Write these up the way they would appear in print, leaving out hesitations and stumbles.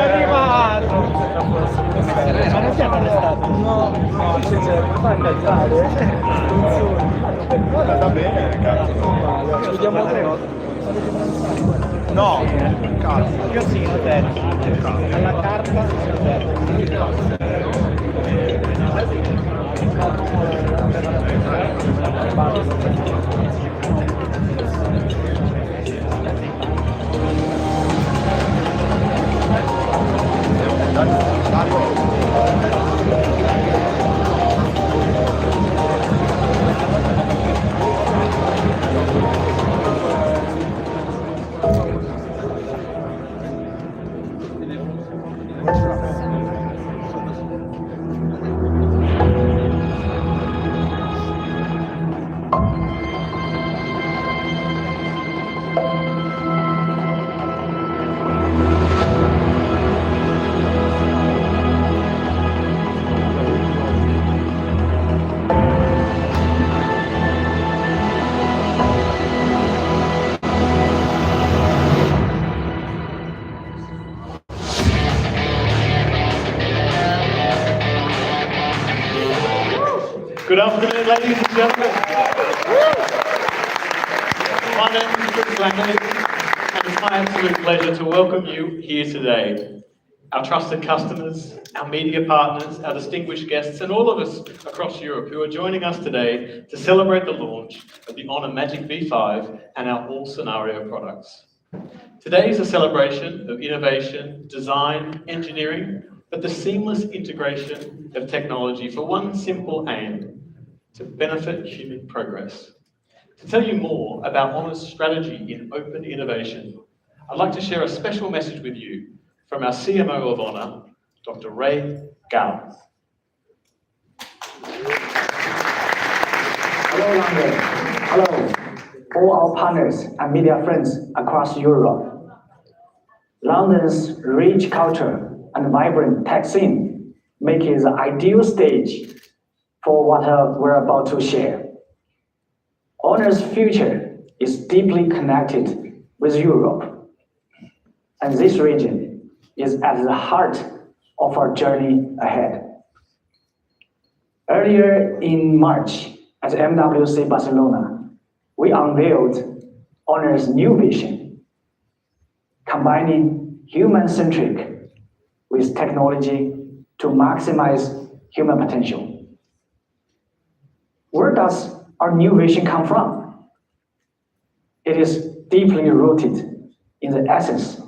arrivato! Ma non siamo arrestati? No, no, c'è fa incazzare. Va bene, cazzo. Vediamo tre volte. No, cazzo. Cassino, terzo. Alla carta, terzo. Good afternoon, ladies and gentlemen. My name is Chris Langley, and it's my absolute pleasure to welcome you here today. Our trusted customers, our media partners, our distinguished guests, and all of us across Europe who are joining us today to celebrate the launch of the Honor Magic V5 and our all-scenario products. Today is a celebration of innovation, design, engineering, but the seamless integration of technology for one simple aim: to benefit human progress. To tell you more about Honor's strategy in open innovation, I'd like to share a special message with you from our CMO of Honor, Dr. Ray Gao. Hello, London. Hello, all our partners and media friends across Europe. London's rich culture and vibrant tech scene make it the ideal stage for what we're about to share. Honor's future is deeply connected with Europe, and this region is at the heart of our journey ahead. Earlier in March at MWC Barcelona, we unveiled Honor's new vision, combining human-centric with technology to maximize human potential. Where does our new vision come from? It is deeply rooted in the essence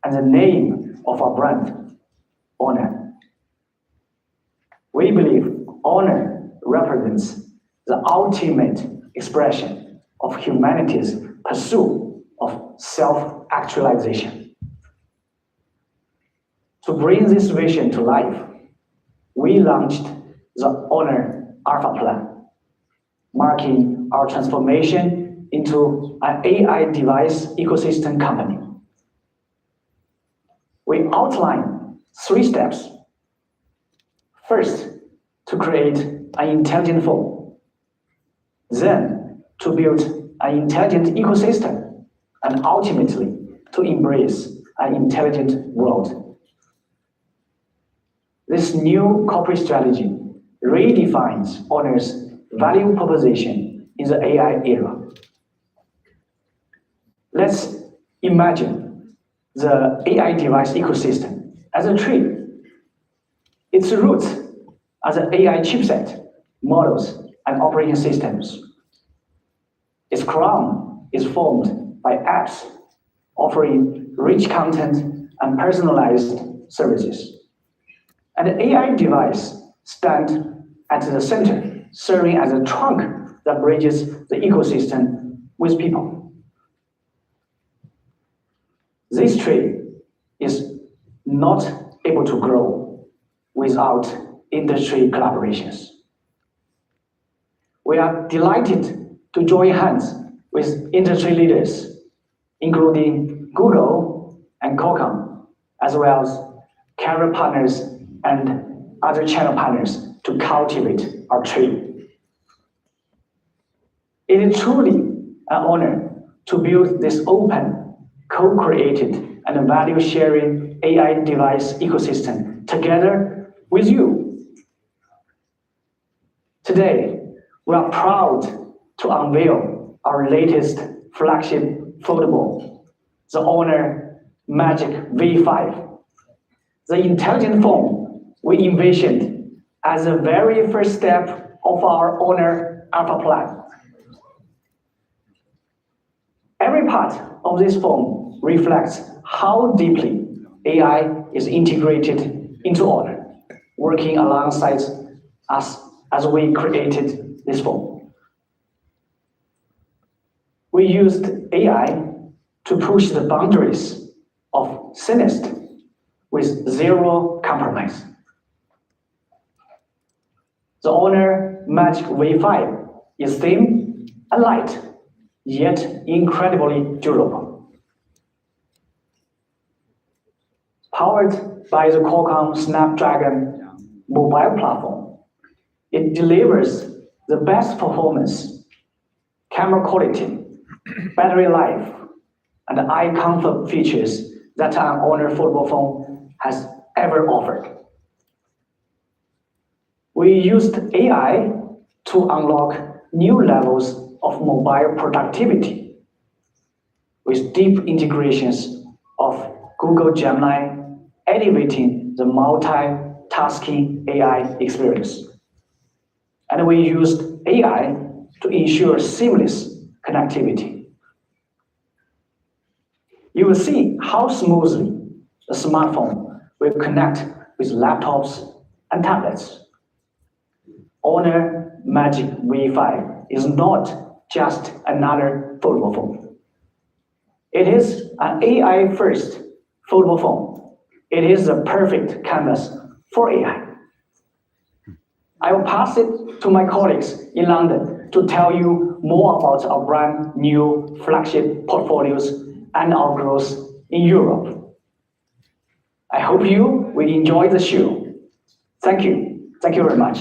and the name of our brand, Honor. We believe Honor represents the ultimate expression of humanity's pursuit of self-actualization. To bring this vision to life, we launched the Honor Alpha Plan, marking our transformation into an AI device ecosystem company. We outline 3 steps. First, to create an intelligent phone. Then, to build an intelligent ecosystem, and ultimately, to embrace an intelligent world. This new corporate strategy redefines Honor's value proposition in the AI era. Let's imagine the AI device ecosystem as a tree. Its roots are the AI chipset, models, and operating systems. Its crown is formed by apps offering rich content and personalized services. And the AI device stands at the center, serving as a trunk that bridges the ecosystem with people. This tree is not able to grow without industry collaborations. We are delighted to join hands with industry leaders, including Google and Qualcomm, as well as carrier partners and other channel partners to cultivate our tree. It is truly an honor to build this open, co-created and value-sharing AI device ecosystem together with you. Today, we are proud to unveil our latest flagship foldable, the Honor Magic V5. The intelligent phone we envisioned as the very first step of our Honor Alpha plan. Every part of this phone reflects how deeply AI is integrated into Honor, working alongside us as we created this phone. We used AI to push the boundaries of Thinnest with zero compromise. The Honor Magic V5 is thin and light, yet incredibly durable. Powered by the Qualcomm Snapdragon mobile platform, it delivers the best performance, camera quality, battery life, and eye comfort features that an Honor foldable phone has ever offered. We used AI to unlock new levels of mobile productivity with deep integrations of Google Gemini, elevating the multitasking AI experience. And we used AI to ensure seamless connectivity. You will see how smoothly the smartphone will connect with laptops and tablets. Honor Magic V5 is not just another foldable phone. It is an AI-first foldable phone. It is the perfect canvas for AI. I will pass it to my colleagues in London to tell you more about our brand new flagship portfolios and our growth in Europe. I hope you will enjoy the show. Thank you. Thank you very much.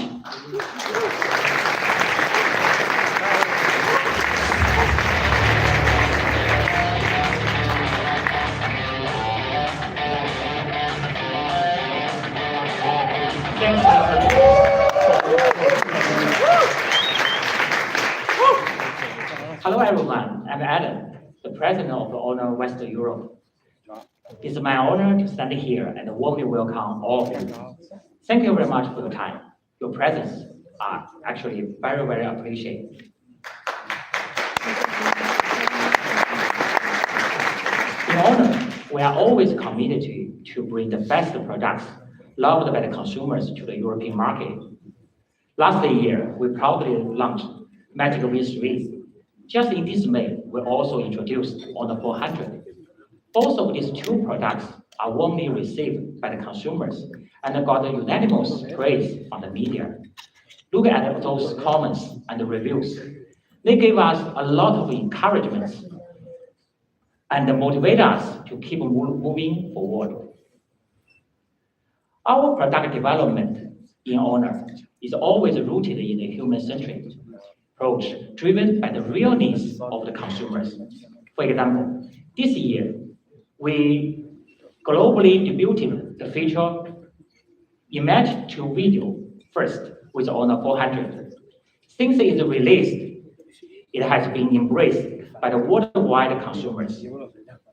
Hello everyone, I'm Adam, the president of Honor Western Europe. It's my honor to stand here and warmly welcome all of you. Thank you very much for the time. Your presence are actually very, very appreciated. In Honor, we are always committed to bring the best products loved by the consumers to the European market. Last year, we proudly launched Magic V3. Just in this May, we also introduced Honor 400. Both of these two products are warmly received by the consumers and got unanimous praise from the media. Look at those comments and reviews. They gave us a lot of encouragement and motivate us to keep moving forward. Our product development in Honor is always rooted in a human-centric approach driven by the real needs of the consumers. For example, this year, we globally debuted the feature Image to Video first with Honor 400. Since it is released, it has been embraced by the worldwide consumers.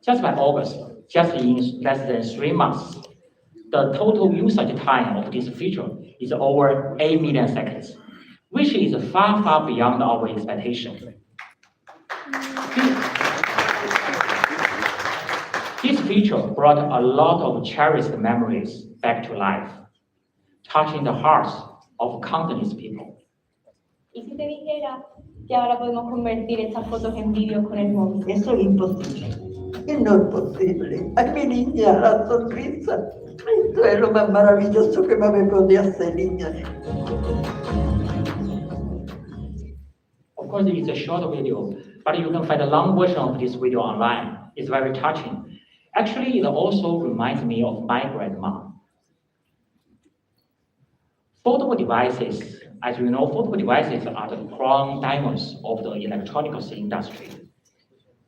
Just by August, just in less than 3 months, the total usage time of this feature is over 8 million seconds, which is far, far beyond our expectation. This feature brought a lot of cherished memories back to life, touching the hearts of countless people. ¿Y si te dijera que ahora podemos convertir estas fotos en vídeos con el móvil? Eso es imposible. Y no es posible. Ay, mi niña, la sonrisa. Esto es lo más maravilloso que me podía hacer, niña. Of course, it's a short video, but you can find a long version of this video online. It's very touching. Actually, it also reminds me of my grandma. Foldable devices, as you know, foldable devices are the crown diamonds of the electronics industry,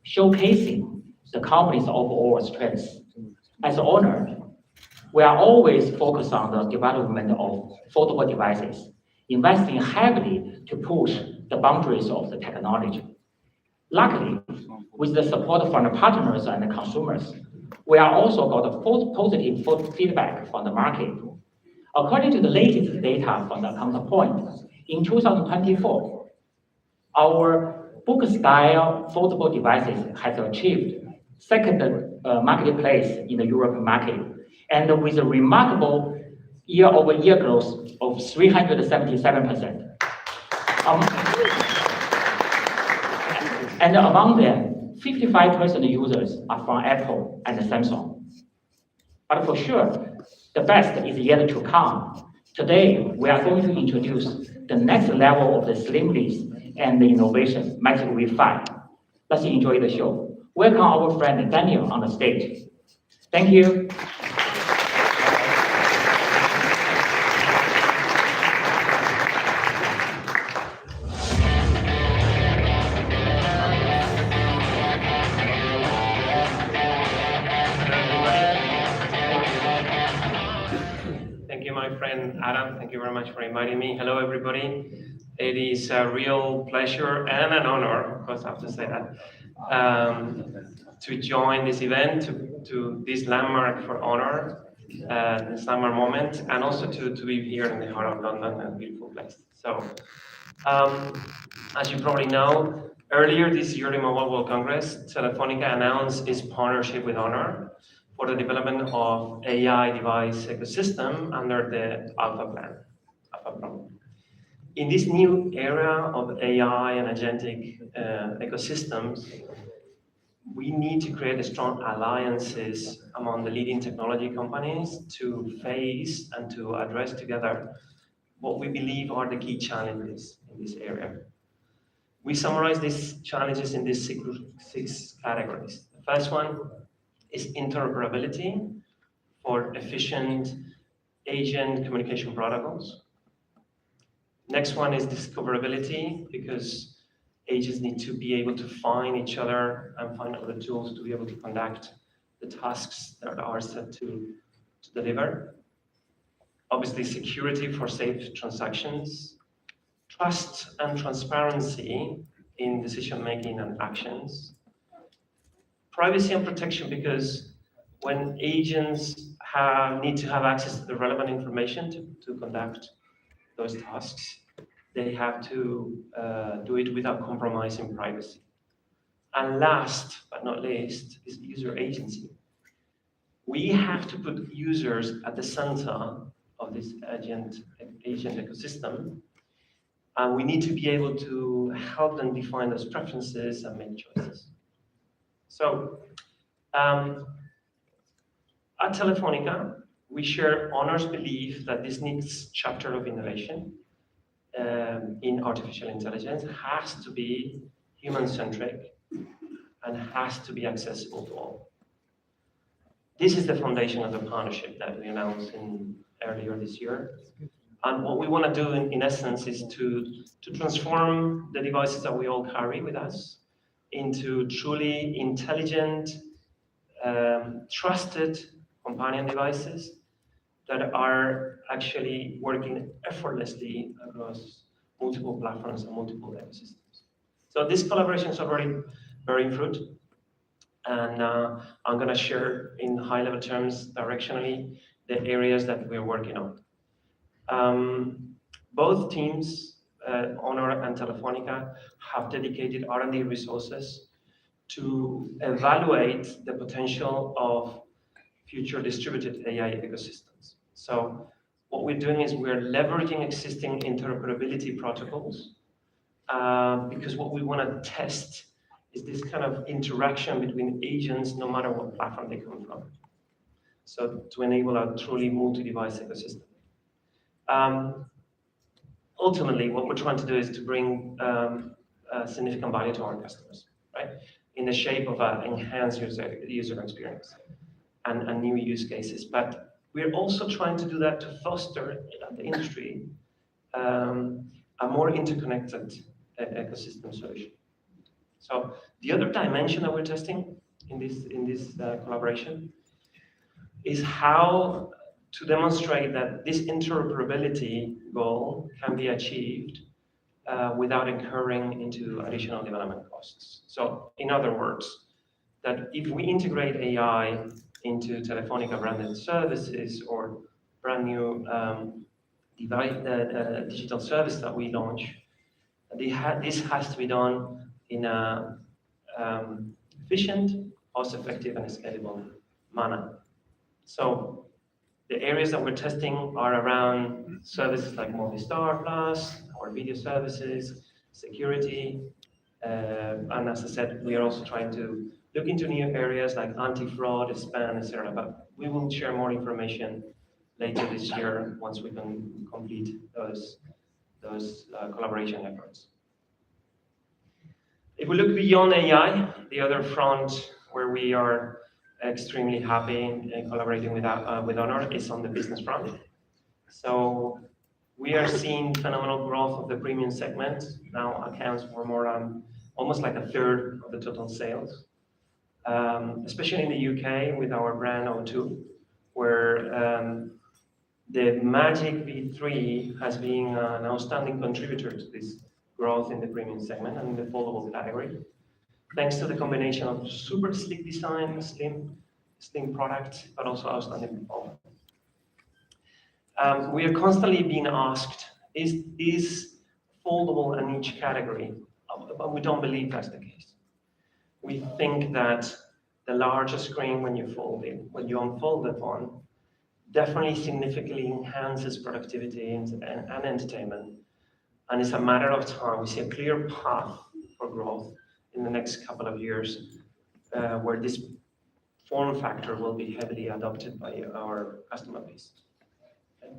showcasing the company's overall strengths. As an owner, we are always focused on the development of foldable devices, investing heavily to push the boundaries of the technology. Luckily, with the support from the partners and the consumers, we are also got a positive feedback from the market. According to the latest data from the Counterpoint, in 2024, our book-style foldable devices has achieved second marketplace in the European market, and with a remarkable year-over-year growth of 377%. And among them, 55% users are from Apple and Samsung. But for sure, the best is yet to come. Today, we are going to introduce the next level of the slimness and the innovation, Magic V5. Let's enjoy the show. Welcome our friend Daniel on the stage. Thank you. Thank you, my friend Adam. Thank you very much for inviting me. Hello, everybody. It is a real pleasure and an honor, of course, I have to say that, to join this event, to this landmark for honor, this landmark moment, and also to be here in the heart of London, a beautiful place. So, as you probably know, earlier this year in Mobile World Congress, Telefonica announced its partnership with Honor for the development of AI device ecosystem under the Alpha program. In this new era of AI and agentic ecosystems, we need to create strong alliances among the leading technology companies to face and to address together what we believe are the key challenges in this area. We summarize these challenges in these six categories. The first one is interoperability for efficient agent communication protocols. Next one is discoverability, because agents need to be able to find each other and find other tools to be able to conduct the tasks that are set to deliver. Obviously, security for safe transactions, trust and transparency in decision-making and actions, privacy and protection, because when agents need to have access to the relevant information to conduct those tasks, they have to do it without compromising privacy. And last but not least is user agency. We have to put users at the center of this agent ecosystem, and we need to be able to help them define those preferences and make choices. So, at Telefonica, we share Honor's belief that this next chapter of innovation in artificial intelligence has to be human-centric and has to be accessible to all. This is the foundation of the partnership that we announced earlier this year. And what we want to do in essence is to transform the devices that we all carry with us into truly intelligent, trusted companion devices that are actually working effortlessly across multiple platforms and multiple ecosystems. So this collaboration is already bearing fruit, and I'm going to share in high-level terms directionally the areas that we're working on. Both teams, Honor and Telefonica, have dedicated R&D resources to evaluate the potential of future distributed AI ecosystems. So what we're doing is we're leveraging existing interoperability protocols because what we want to test is this kind of interaction between agents no matter what platform they come from. So to enable a truly multi-device ecosystem. Ultimately, what we're trying to do is to bring significant value to our customers, right? In the shape of an enhanced user experience and new use cases. But we're also trying to do that to foster the industry a more interconnected ecosystem solution. So the other dimension that we're testing in this collaboration is how to demonstrate that this interoperability goal can be achieved without incurring into additional development costs. So, in other words, that if we integrate AI into Telefonica branded services or brand new digital service that we launch, this has to be done in a efficient, cost-effective, and scalable manner. So the areas that we're testing are around services like Movistar Plus, our video services, security, and as I said, we are also trying to look into new areas like anti-fraud, spam, etc. But we will share more information later this year once we can complete those collaboration efforts. If we look beyond AI, the other front where we are extremely happy in collaborating with Honor is on the business front. So we are seeing phenomenal growth of the premium segment. Now accounts for more than almost like a third of the total sales, especially in the UK with our brand O2, where the Magic V3 has been an outstanding contributor to this growth in the premium segment and in the foldable category, thanks to the combination of super sleek design, slim product, but also outstanding performance. We are constantly being asked, is foldable a niche category? But we don't believe that's the case. We think that the larger screen when you unfold the phone, definitely significantly enhances productivity and entertainment. And it's a matter of time. We see a clear path for growth in the next couple of years where this form factor will be heavily adopted by our customer base. Okay.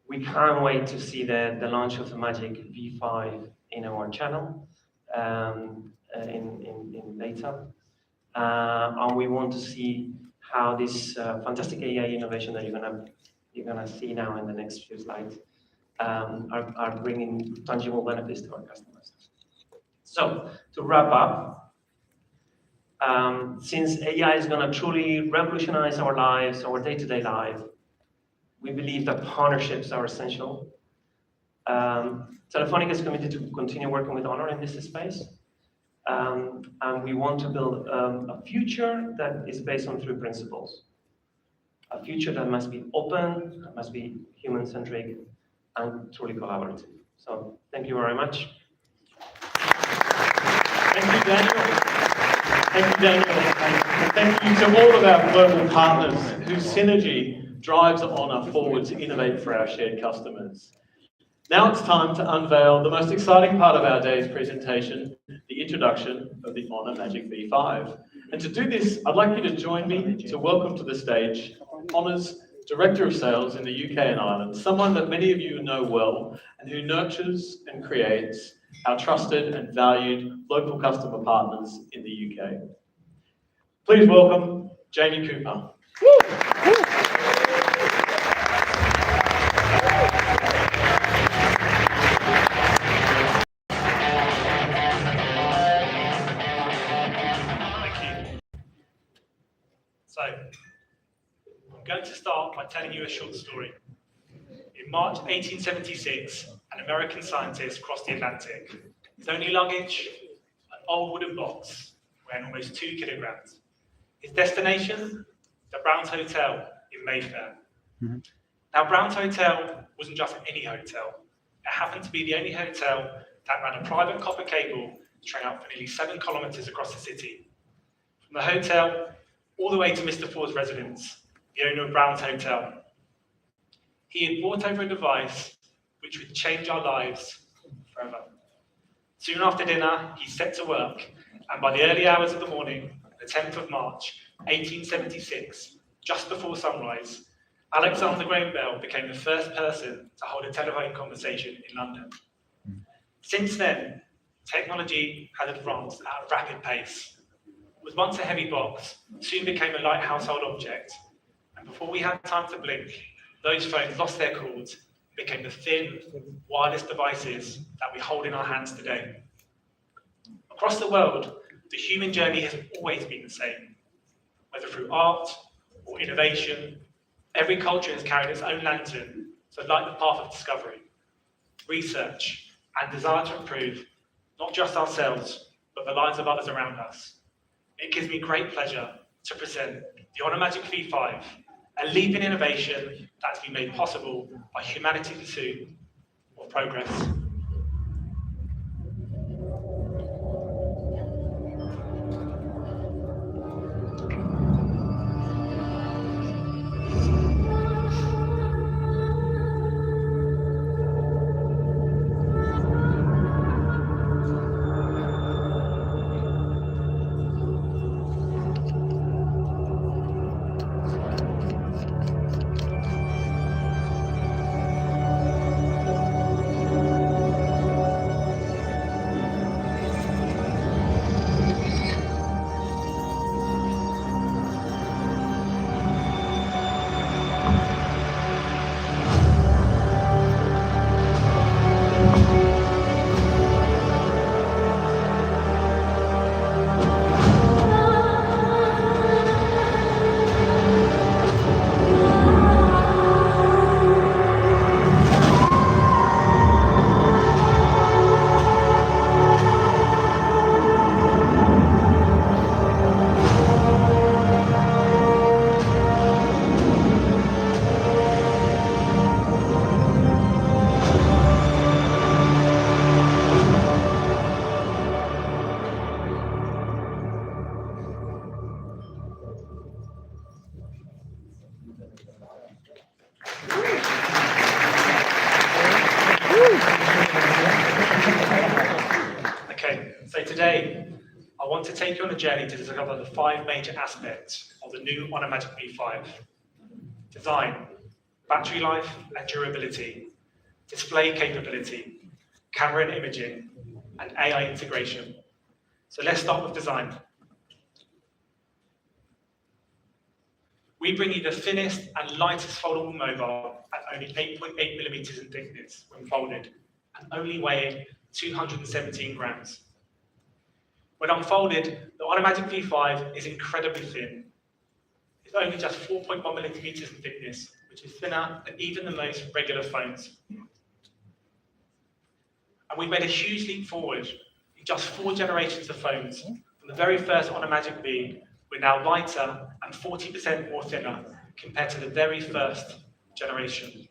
We can't wait to see the launch of the Magic V5 in our channel in later. And we want to see how this fantastic AI innovation that you're gonna see now in the next few slides are bringing tangible benefits to our customers. So to wrap up, since AI is gonna truly revolutionize our lives, our day-to-day life, we believe that partnerships are essential. Telefonica is committed to continue working with Honor in this space. And we want to build a future that is based on 3 principles. A future that must be open, must be human-centric, and truly collaborative. So thank you very much. Thank you, Daniel. Thank you, Daniel. And thank you to all of our global partners whose synergy drives Honor forward to innovate for our shared customers. Now it's time to unveil the most exciting part of our day's presentation, the introduction of the Honor Magic V5. And to do this, I'd like you to join me to welcome to the stage Honor's Director of Sales in the UK and Ireland, someone that many of you know well and who nurtures and creates our trusted and valued local customer partners in the UK. Please welcome Jamie Cooper. So, I'm going to start by telling you a short story. In March 1876, an American scientist crossed the Atlantic. His only luggage, an old wooden box weighing almost 2 kilograms. His destination, the Brown's Hotel in Mayfair. Now, Brown's Hotel wasn't just any hotel. It happened to be the only hotel that ran a private copper cable strung out for nearly 7 kilometers across the city. From the hotel all the way to Mr. Ford's residence, the owner of Brown's Hotel. He had brought over a device which would change our lives forever. Soon after dinner, he set to work, and by the early hours of the morning, the 10th of March, 1876, just before sunrise, Alexander Graham Bell became the first person to hold a telephone conversation in London. Since then, technology has advanced at a rapid pace. What was once a heavy box soon became a light household object, and before we had time to blink, those phones lost their cords and became the thin, wireless devices that we hold in our hands today. Across the world, the human journey has always been the same. Whether through art or innovation, every culture has carried its own lantern to light the path of discovery, research, and desire to improve not just ourselves, but the lives of others around us. It gives me great pleasure to present the Onomagic V5, a leap in innovation that's been made possible by humanity's pursuit of progress. Okay, so today I want to take you on a journey to discover the 5 major aspects of the new Onomagic V5. Design, battery life and durability, display capability, camera and imaging, and AI integration. So let's start with design. We bring you the thinnest and lightest foldable mobile at only 8.8 millimeters in thickness when folded, and only weighing 217 grams. When unfolded, the Onomagic V5 is incredibly thin. It's only just 4.1 millimeters in thickness, which is thinner than even the most regular phones. And we've made a huge leap forward in just 4 generations of phones. From the very first Onomagic V, we're now lighter and 40% more thinner compared to the very first generation.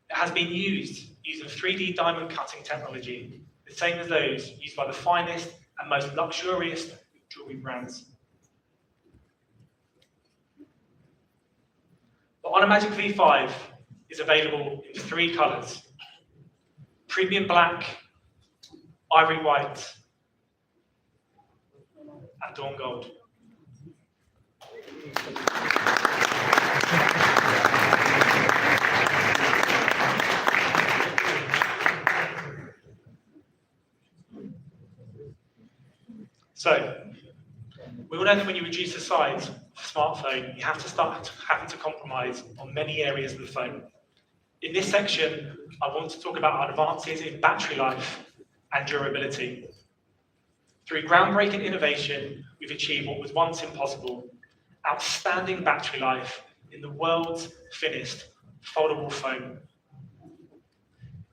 It has been used using 3D diamond cutting technology, the same as those used by the finest and most luxurious jewelry brands. The Onomagic V5 is available in 3 colors: premium black, ivory white, and dawn gold. So, we all know that when you reduce the size of a smartphone, you have to start having to compromise on many areas of the phone. In this section, I want to talk about our advances in battery life and durability. Through groundbreaking innovation, we've achieved what was once impossible: outstanding battery life in the world's thinnest foldable phone.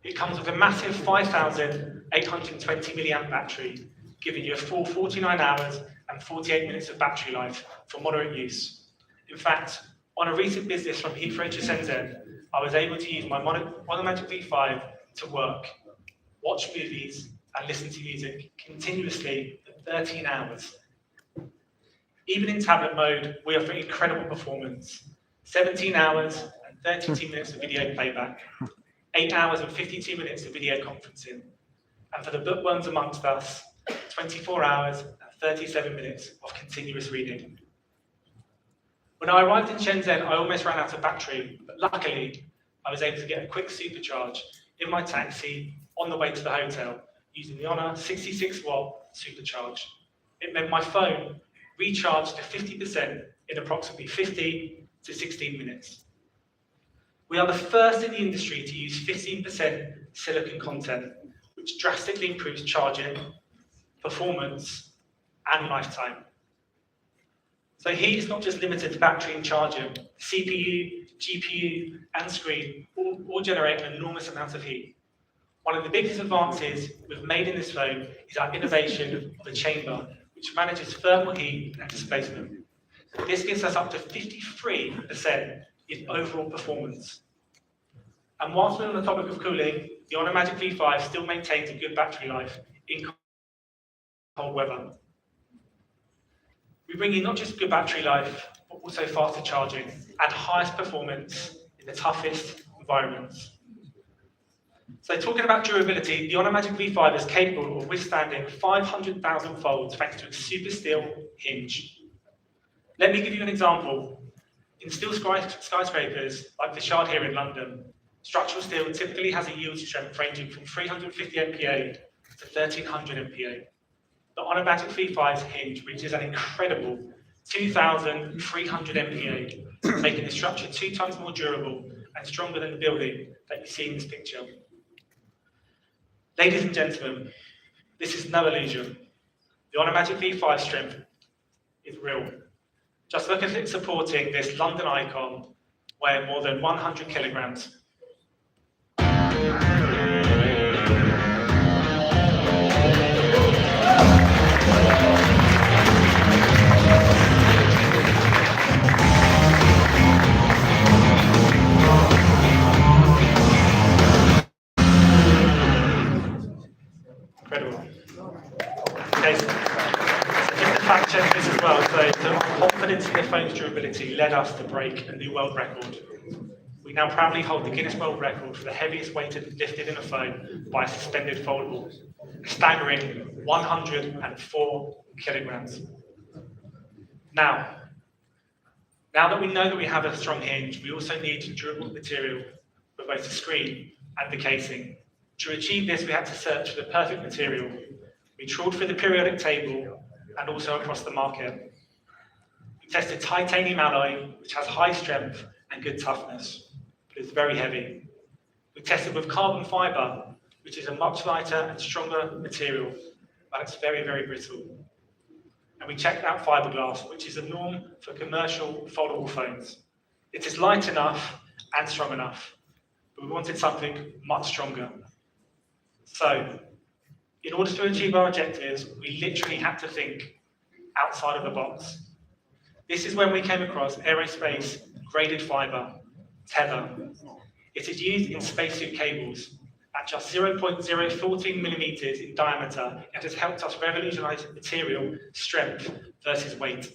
It comes with a massive 5,820 milliamp battery, giving you a full 49 hours and 48 minutes of battery life for moderate use. In fact, on a recent business from Heathrow to Shenzhen, I was able to use my Onomagic V5 to work, watch movies, and listen to music continuously for 13 hours. Even in tablet mode, we offer incredible performance: 17 hours and 32 minutes of video playback, 8 hours and 52 minutes of video conferencing, and for the bookworms amongst us, 24 hours and 37 minutes of continuous reading. When I arrived in Shenzhen, I almost ran out of battery, but luckily, I was able to get a quick supercharge in my taxi on the way to the hotel using the Honor 66-watt supercharge. It meant my phone recharged to 50% in approximately 15 to 16 minutes. We are the first in the industry to use 15% silicon content, which drastically improves charging, performance, and lifetime. So heat is not just limited to battery and charger. CPU, GPU, and screen all generate an enormous amount of heat. One of the biggest advances we've made in this phone is our innovation of the chamber, which manages thermal heat and displacement. This gives us up to 53% in overall performance. And whilst we're on the topic of cooling, the Honor Magic V5 still maintains a good battery life in cold weather. We bring in not just good battery life, but also faster charging and highest performance in the toughest environments. So talking about durability, the Honor Magic V5 is capable of withstanding 500,000 folds thanks to its super steel hinge. Let me give you an example. In steel skyscrapers, like the Shard here in London, structural steel typically has a yield strength ranging from 350 MPa to 1300 MPa. The Honor Magic V5's hinge reaches an incredible 2,300 MPa, making the structure 2 times more durable and stronger than the building that you see in this picture. Ladies and gentlemen, this is no illusion. The Honor Magic V5 strength is real. Just look at it supporting this London icon, weighing more than 100 kilograms. Incredible. Okay, so just to fact check this as well, so the confidence in the phone's durability led us to break a new world record. We now proudly hold the Guinness World Record for the heaviest weight lifted in a phone by a suspended foldable, a staggering 104 kilograms. Now that we know that we have a strong hinge, we also need durable material for both the screen and the casing. To achieve this, we had to search for the perfect material. We trawled through the periodic table and also across the market. We tested titanium alloy, which has high strength and good toughness, but it's very heavy. We tested with carbon fiber, which is a much lighter and stronger material, but it's very, very brittle. And we checked out fiberglass, which is a norm for commercial foldable phones. It is light enough and strong enough, but we wanted something much stronger. So, in order to achieve our objectives, we literally had to think outside of the box. This is when we came across aerospace graded fiber, tether. It is used in spacesuit cables. At just 0.014 millimeters in diameter, it has helped us revolutionize material strength versus weight.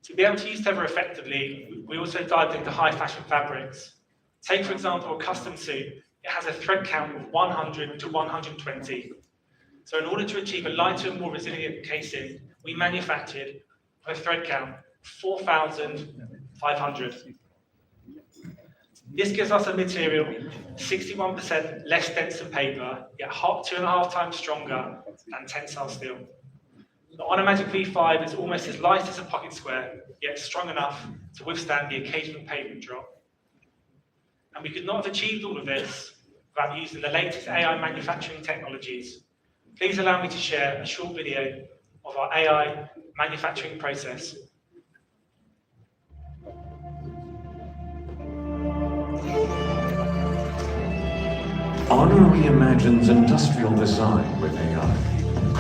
To be able to use tether effectively, we also dived into high fashion fabrics. Take, for example, a custom suit. It has a thread count of 100 to 120. So in order to achieve a lighter and more resilient casing, we manufactured a thread count 4,500. This gives us a material 61% less dense than paper, yet 2.5 times stronger than tensile steel. The Honor Magic V5 is almost as light as a pocket square, yet strong enough to withstand the occasional pavement drop. And we could not have achieved all of this without using the latest AI manufacturing technologies. Please allow me to share a short video of our AI manufacturing process. Honor reimagines industrial design with AI,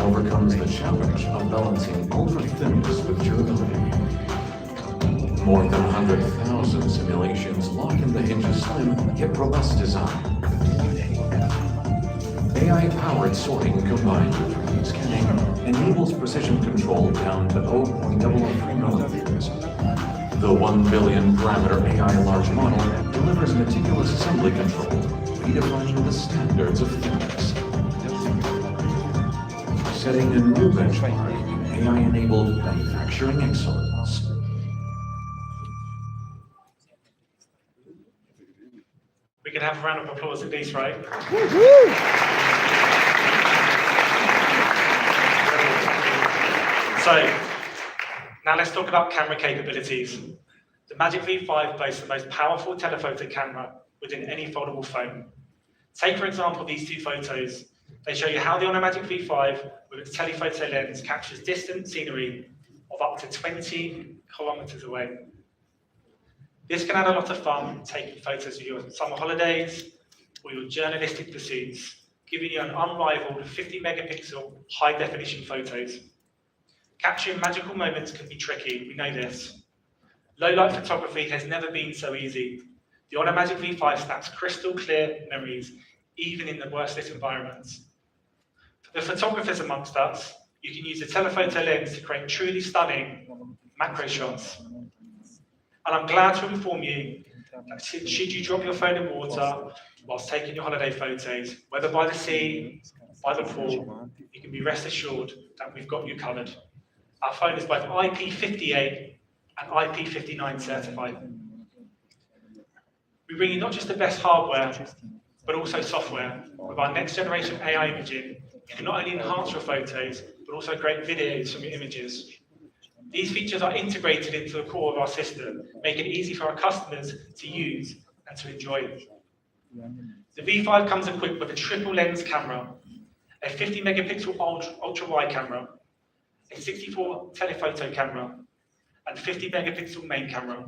overcomes the challenge of balancing ultra-thinness with durability. More than 100,000 simulations lock in the hinge's slim yet robust design. AI-powered sorting combined with 3D scanning enables precision control down to 0.003 millimeters. The 1 billion parameter AI large model delivers meticulous assembly control, redefining the standards of thinness. Setting a new benchmark in AI-enabled manufacturing excellence. We can have a round of applause at least, right? So, now let's talk about camera capabilities. The Magic V5 boasts the most powerful telephoto camera within any foldable phone. Take, for example, these two photos. They show you how the Honor V5 with its telephoto lens captures distant scenery of up to 20 kilometers away. This can add a lot of fun, taking photos of your summer holidays or your journalistic pursuits, giving you an unrivaled 50 megapixel high definition photos. Capturing magical moments can be tricky, we know this. Low light photography has never been so easy. The Honor V5 snaps crystal clear memories, even in the worst lit environments. For the photographers amongst us, you can use a telephoto lens to create truly stunning macro shots. And I'm glad to inform you that should you drop your phone in water whilst taking your holiday photos, whether by the sea, by the pool, you can be rest assured that we've got you covered. Our phone is both IP58 and IP59 certified. We bring you not just the best hardware, but also software. With our next generation AI imaging, you can not only enhance your photos, but also create videos from your images. These features are integrated into the core of our system, making it easy for our customers to use and to enjoy. The V5 comes equipped with a triple lens camera, a 50 megapixel ultra wide camera, a 64 telephoto camera, and 50 megapixel main camera.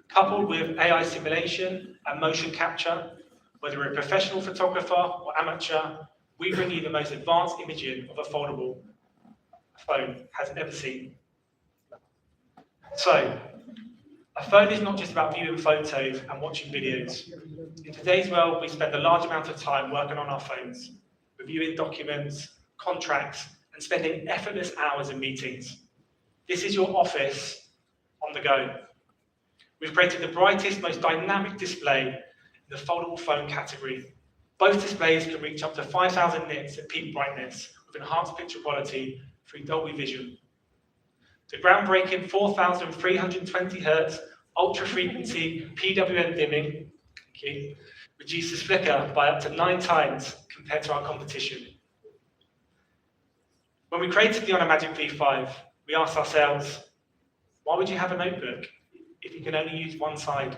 Coupled with AI simulation and motion capture, whether you're a professional photographer or amateur, we bring you the most advanced imaging of a foldable phone has ever seen. So, a phone is not just about viewing photos and watching videos. In today's world, we spend a large amount of time working on our phones, reviewing documents, contracts, and spending effortless hours in meetings. This is your office on the go. We've created the brightest, most dynamic display in the foldable phone category. Both displays can reach up to 5,000 nits at peak brightness with enhanced picture quality through Dolby Vision. The groundbreaking 4,320 Hz ultra frequency PWM dimming reduces flicker by up to 9 times compared to our competition. When we created the Honor V5, we asked ourselves, why would you have a notebook if you can only use one side?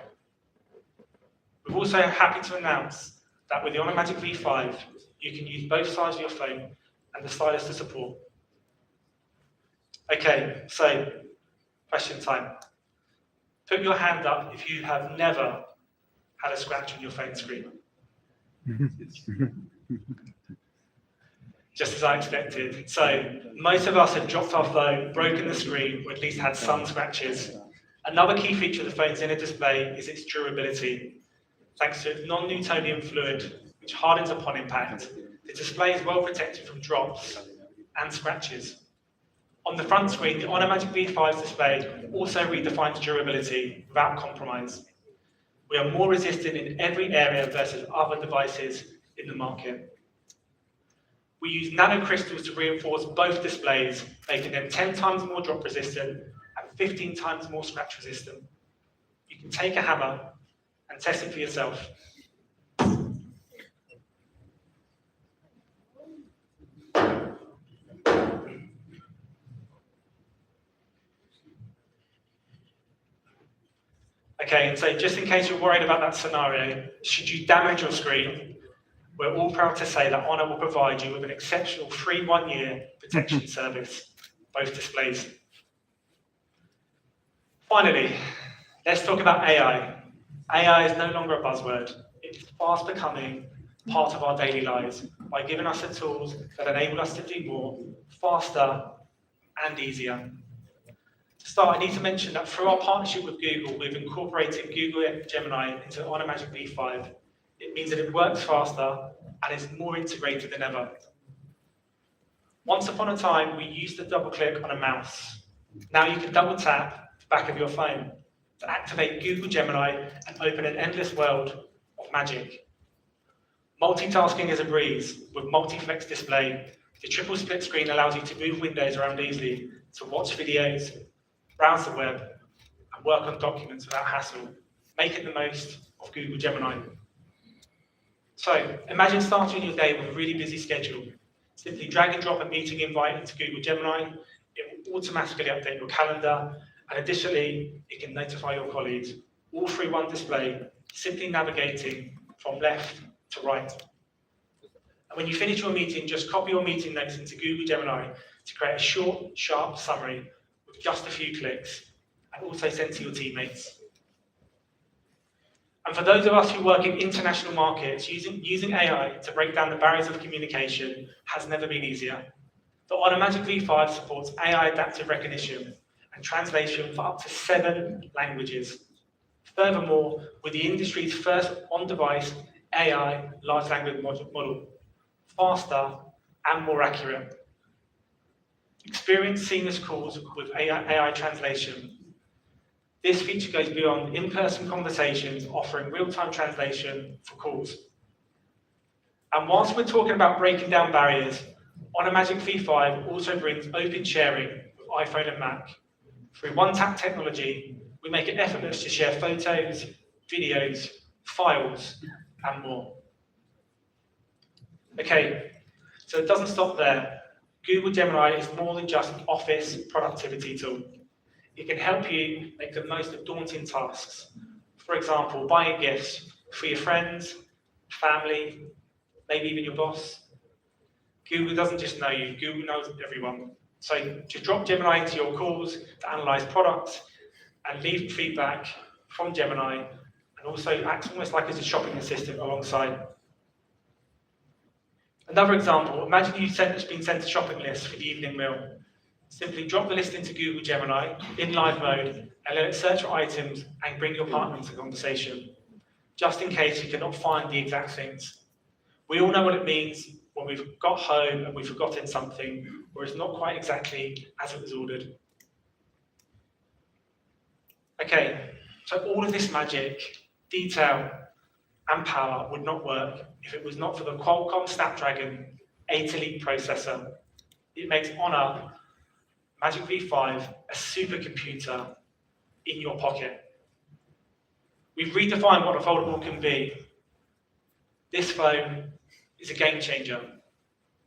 We're also happy to announce that with the Honor V5, you can use both sides of your phone and the stylus to support. Okay, so question time. Put your hand up if you have never had a scratch on your phone screen. Just as I expected. So most of us have dropped our phone, broken the screen, or at least had some scratches. Another key feature of the phone's inner display is its durability. Thanks to its non-Newtonian fluid, which hardens upon impact, the display is well protected from drops and scratches. On the front screen, the Honor V5's display also redefines durability without compromise. We are more resistant in every area versus other devices in the market. We use nanocrystals to reinforce both displays, making them 10 times more drop resistant and 15 times more scratch resistant. You can take a hammer and test it for yourself. Okay, and so just in case you're worried about that scenario, should you damage your screen, we're all proud to say that Honor will provide you with an exceptional free 1-year protection service, both displays. Finally, let's talk about AI. AI is no longer a buzzword. It's fast becoming part of our daily lives by giving us the tools that enable us to do more, faster, and easier. To start, I need to mention that through our partnership with Google, we've incorporated Google Gemini into Honor V5. It means that it works faster and is more integrated than ever. Once upon a time, we used to double click on a mouse. Now you can double tap the back of your phone to activate Google Gemini and open an endless world of magic. Multitasking is a breeze with multi-flex display. The triple split screen allows you to move windows around easily, to watch videos, browse the web, and work on documents without hassle, making the most of Google Gemini. So, imagine starting your day with a really busy schedule. Simply drag and drop a meeting invite into Google Gemini. It will automatically update your calendar, and additionally, it can notify your colleagues, all through one display, simply navigating from left to write. And when you finish your meeting, just copy your meeting notes into Google Gemini to create a short, sharp summary with just a few clicks, and also send to your teammates. And for those of us who work in international markets, using AI to break down the barriers of communication has never been easier. The Honor Magic V5 supports AI adaptive recognition and translation for up to 7 languages. Furthermore, with the industry's first on-device AI large language model, faster and more accurate. Experience seamless calls with AI translation. This feature goes beyond in-person conversations, offering real-time translation for calls. And whilst we're talking about breaking down barriers, Honor Magic V5 also brings open sharing with iPhone and Mac. Through one-tap technology, we make it effortless to share photos, videos, files, and more. Okay, so it doesn't stop there. Google Gemini is more than just an office productivity tool. It can help you make the most of daunting tasks. For example, buying gifts for your friends, family, maybe even your boss. Google doesn't just know you, Google knows everyone. So just drop Gemini into your calls to analyze products and leave feedback from Gemini, and also acts almost like as a shopping assistant alongside. Another example, imagine you've been sent a shopping list for the evening meal. Simply drop the list into Google Gemini in live mode and let it search for items and bring your partner into conversation, just in case you cannot find the exact things. We all know what it means when we've got home and we've forgotten something, or it's not quite exactly as it was ordered. Okay, so all of this magic, detail, and power would not work if it was not for the Qualcomm Snapdragon 8 Elite processor. It makes Honor Magic V5 a supercomputer in your pocket. We've redefined what a foldable can be. This phone is a game changer.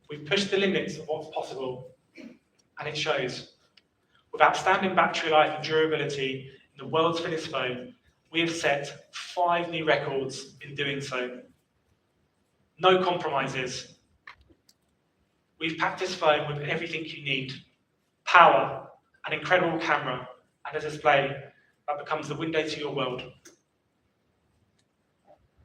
We've pushed the limits of what's possible, and it shows. With outstanding battery life and durability in the world's thinnest phone, we have set 5 new records in doing so. No compromises. We've packed this phone with everything you need. Power, an incredible camera, and a display that becomes the window to your world.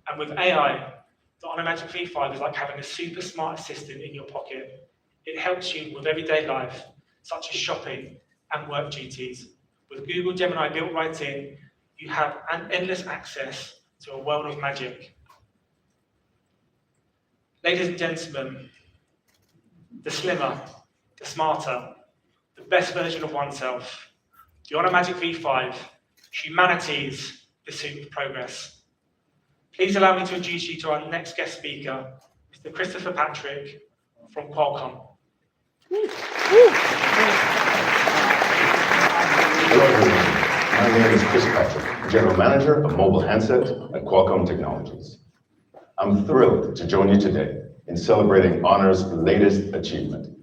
And with AI, the Honor Magic V5 is like having a super smart assistant in your pocket. It helps you with everyday life, such as shopping and work duties. With Google Gemini built right in, you have an endless access to a world of magic. Ladies and gentlemen, the slimmer, the smarter, the best version of oneself, the Honor Magic V5, humanity's pursuit of progress. Please allow me to introduce you to our next guest speaker, Mr. Christopher Patrick from Qualcomm. Hello everyone, my name is Chris Patrick, General Manager of Mobile Handset at Qualcomm Technologies. I'm thrilled to join you today in celebrating Honor's latest achievement.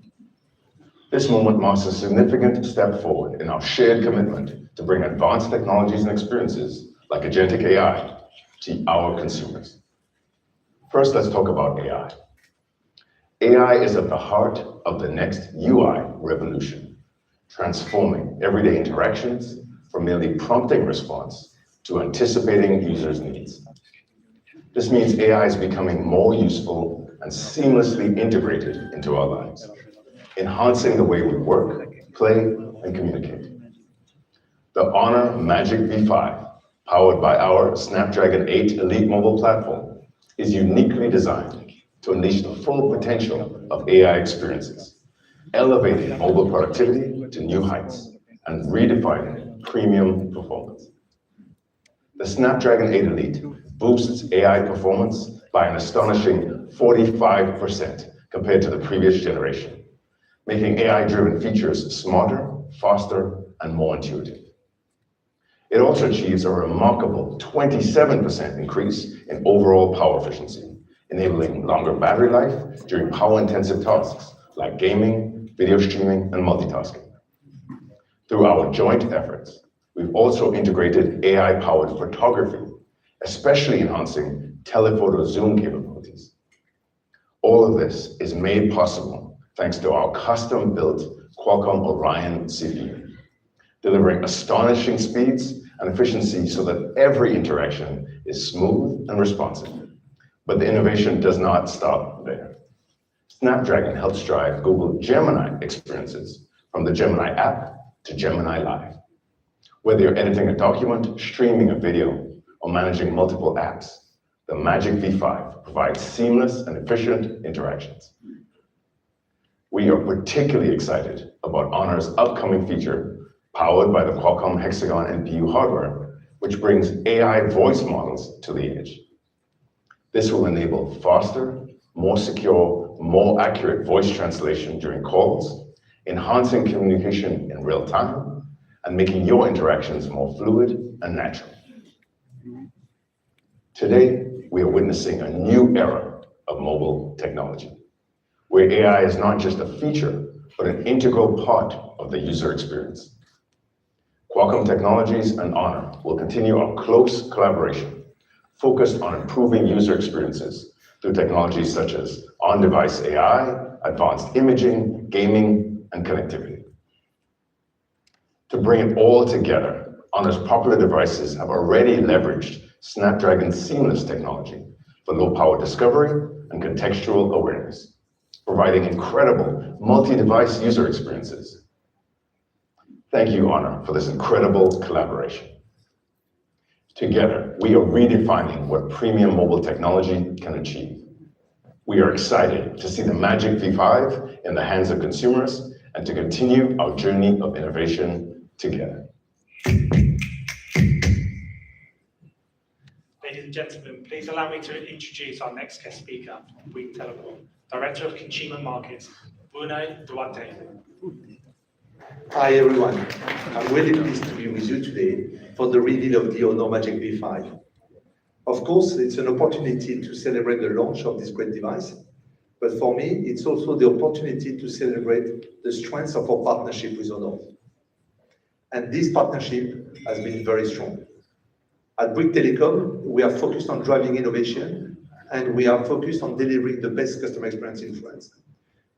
This moment marks a significant step forward in our shared commitment to bring advanced technologies and experiences like agentic AI to our consumers. First, let's talk about AI. AI is at the heart of the next UI revolution, transforming everyday interactions from merely prompting response to anticipating users' needs. This means AI is becoming more useful and seamlessly integrated into our lives, enhancing the way we work, play, and communicate. The Honor Magic V5, powered by our Snapdragon 8 Elite mobile platform, is uniquely designed to unleash the full potential of AI experiences, elevating mobile productivity to new heights and redefining premium performance. The Snapdragon 8 Elite boosts AI performance by an astonishing 45% compared to the previous generation, making AI-driven features smarter, faster, and more intuitive. It also achieves a remarkable 27% increase in overall power efficiency, enabling longer battery life during power-intensive tasks like gaming, video streaming, and multitasking. Through our joint efforts, we've also integrated AI-powered photography, especially enhancing telephoto zoom capabilities. All of this is made possible thanks to our custom-built Qualcomm Orion CPU, delivering astonishing speeds and efficiency so that every interaction is smooth and responsive. But the innovation does not stop there. Snapdragon helps drive Google Gemini experiences from the Gemini app to Gemini Live. Whether you're editing a document, streaming a video, or managing multiple apps, the Magic V5 provides seamless and efficient interactions. We are particularly excited about Honor's upcoming feature, powered by the Qualcomm Hexagon NPU hardware, which brings AI voice models to the edge. This will enable faster, more secure, more accurate voice translation during calls, enhancing communication in real time, and making your interactions more fluid and natural. Today, we are witnessing a new era of mobile technology, where AI is not just a feature, but an integral part of the user experience. Qualcomm Technologies and Honor will continue our close collaboration, focused on improving user experiences through technologies such as on-device AI, advanced imaging, gaming, and connectivity. To bring it all together, Honor's popular devices have already leveraged Snapdragon's seamless technology for low-power discovery and contextual awareness, providing incredible multi-device user experiences. Thank you, Honor, for this incredible collaboration. Together, we are redefining what premium mobile technology can achieve. We are excited to see the Magic V5 in the hands of consumers and to continue our journey of innovation together. Ladies and gentlemen, please allow me to introduce our next guest speaker, Bouygues Telecom, Director of Consumer Markets, Bruno Duarte. Hi everyone, I'm really pleased to be with you today for the reveal of the Honor Magic V5. Of course, it's an opportunity to celebrate the launch of this great device, but for me, it's also the opportunity to celebrate the strengths of our partnership with Honor. And this partnership has been very strong. At Bouygues Telecom, we are focused on driving innovation, and we are focused on delivering the best customer experience in France.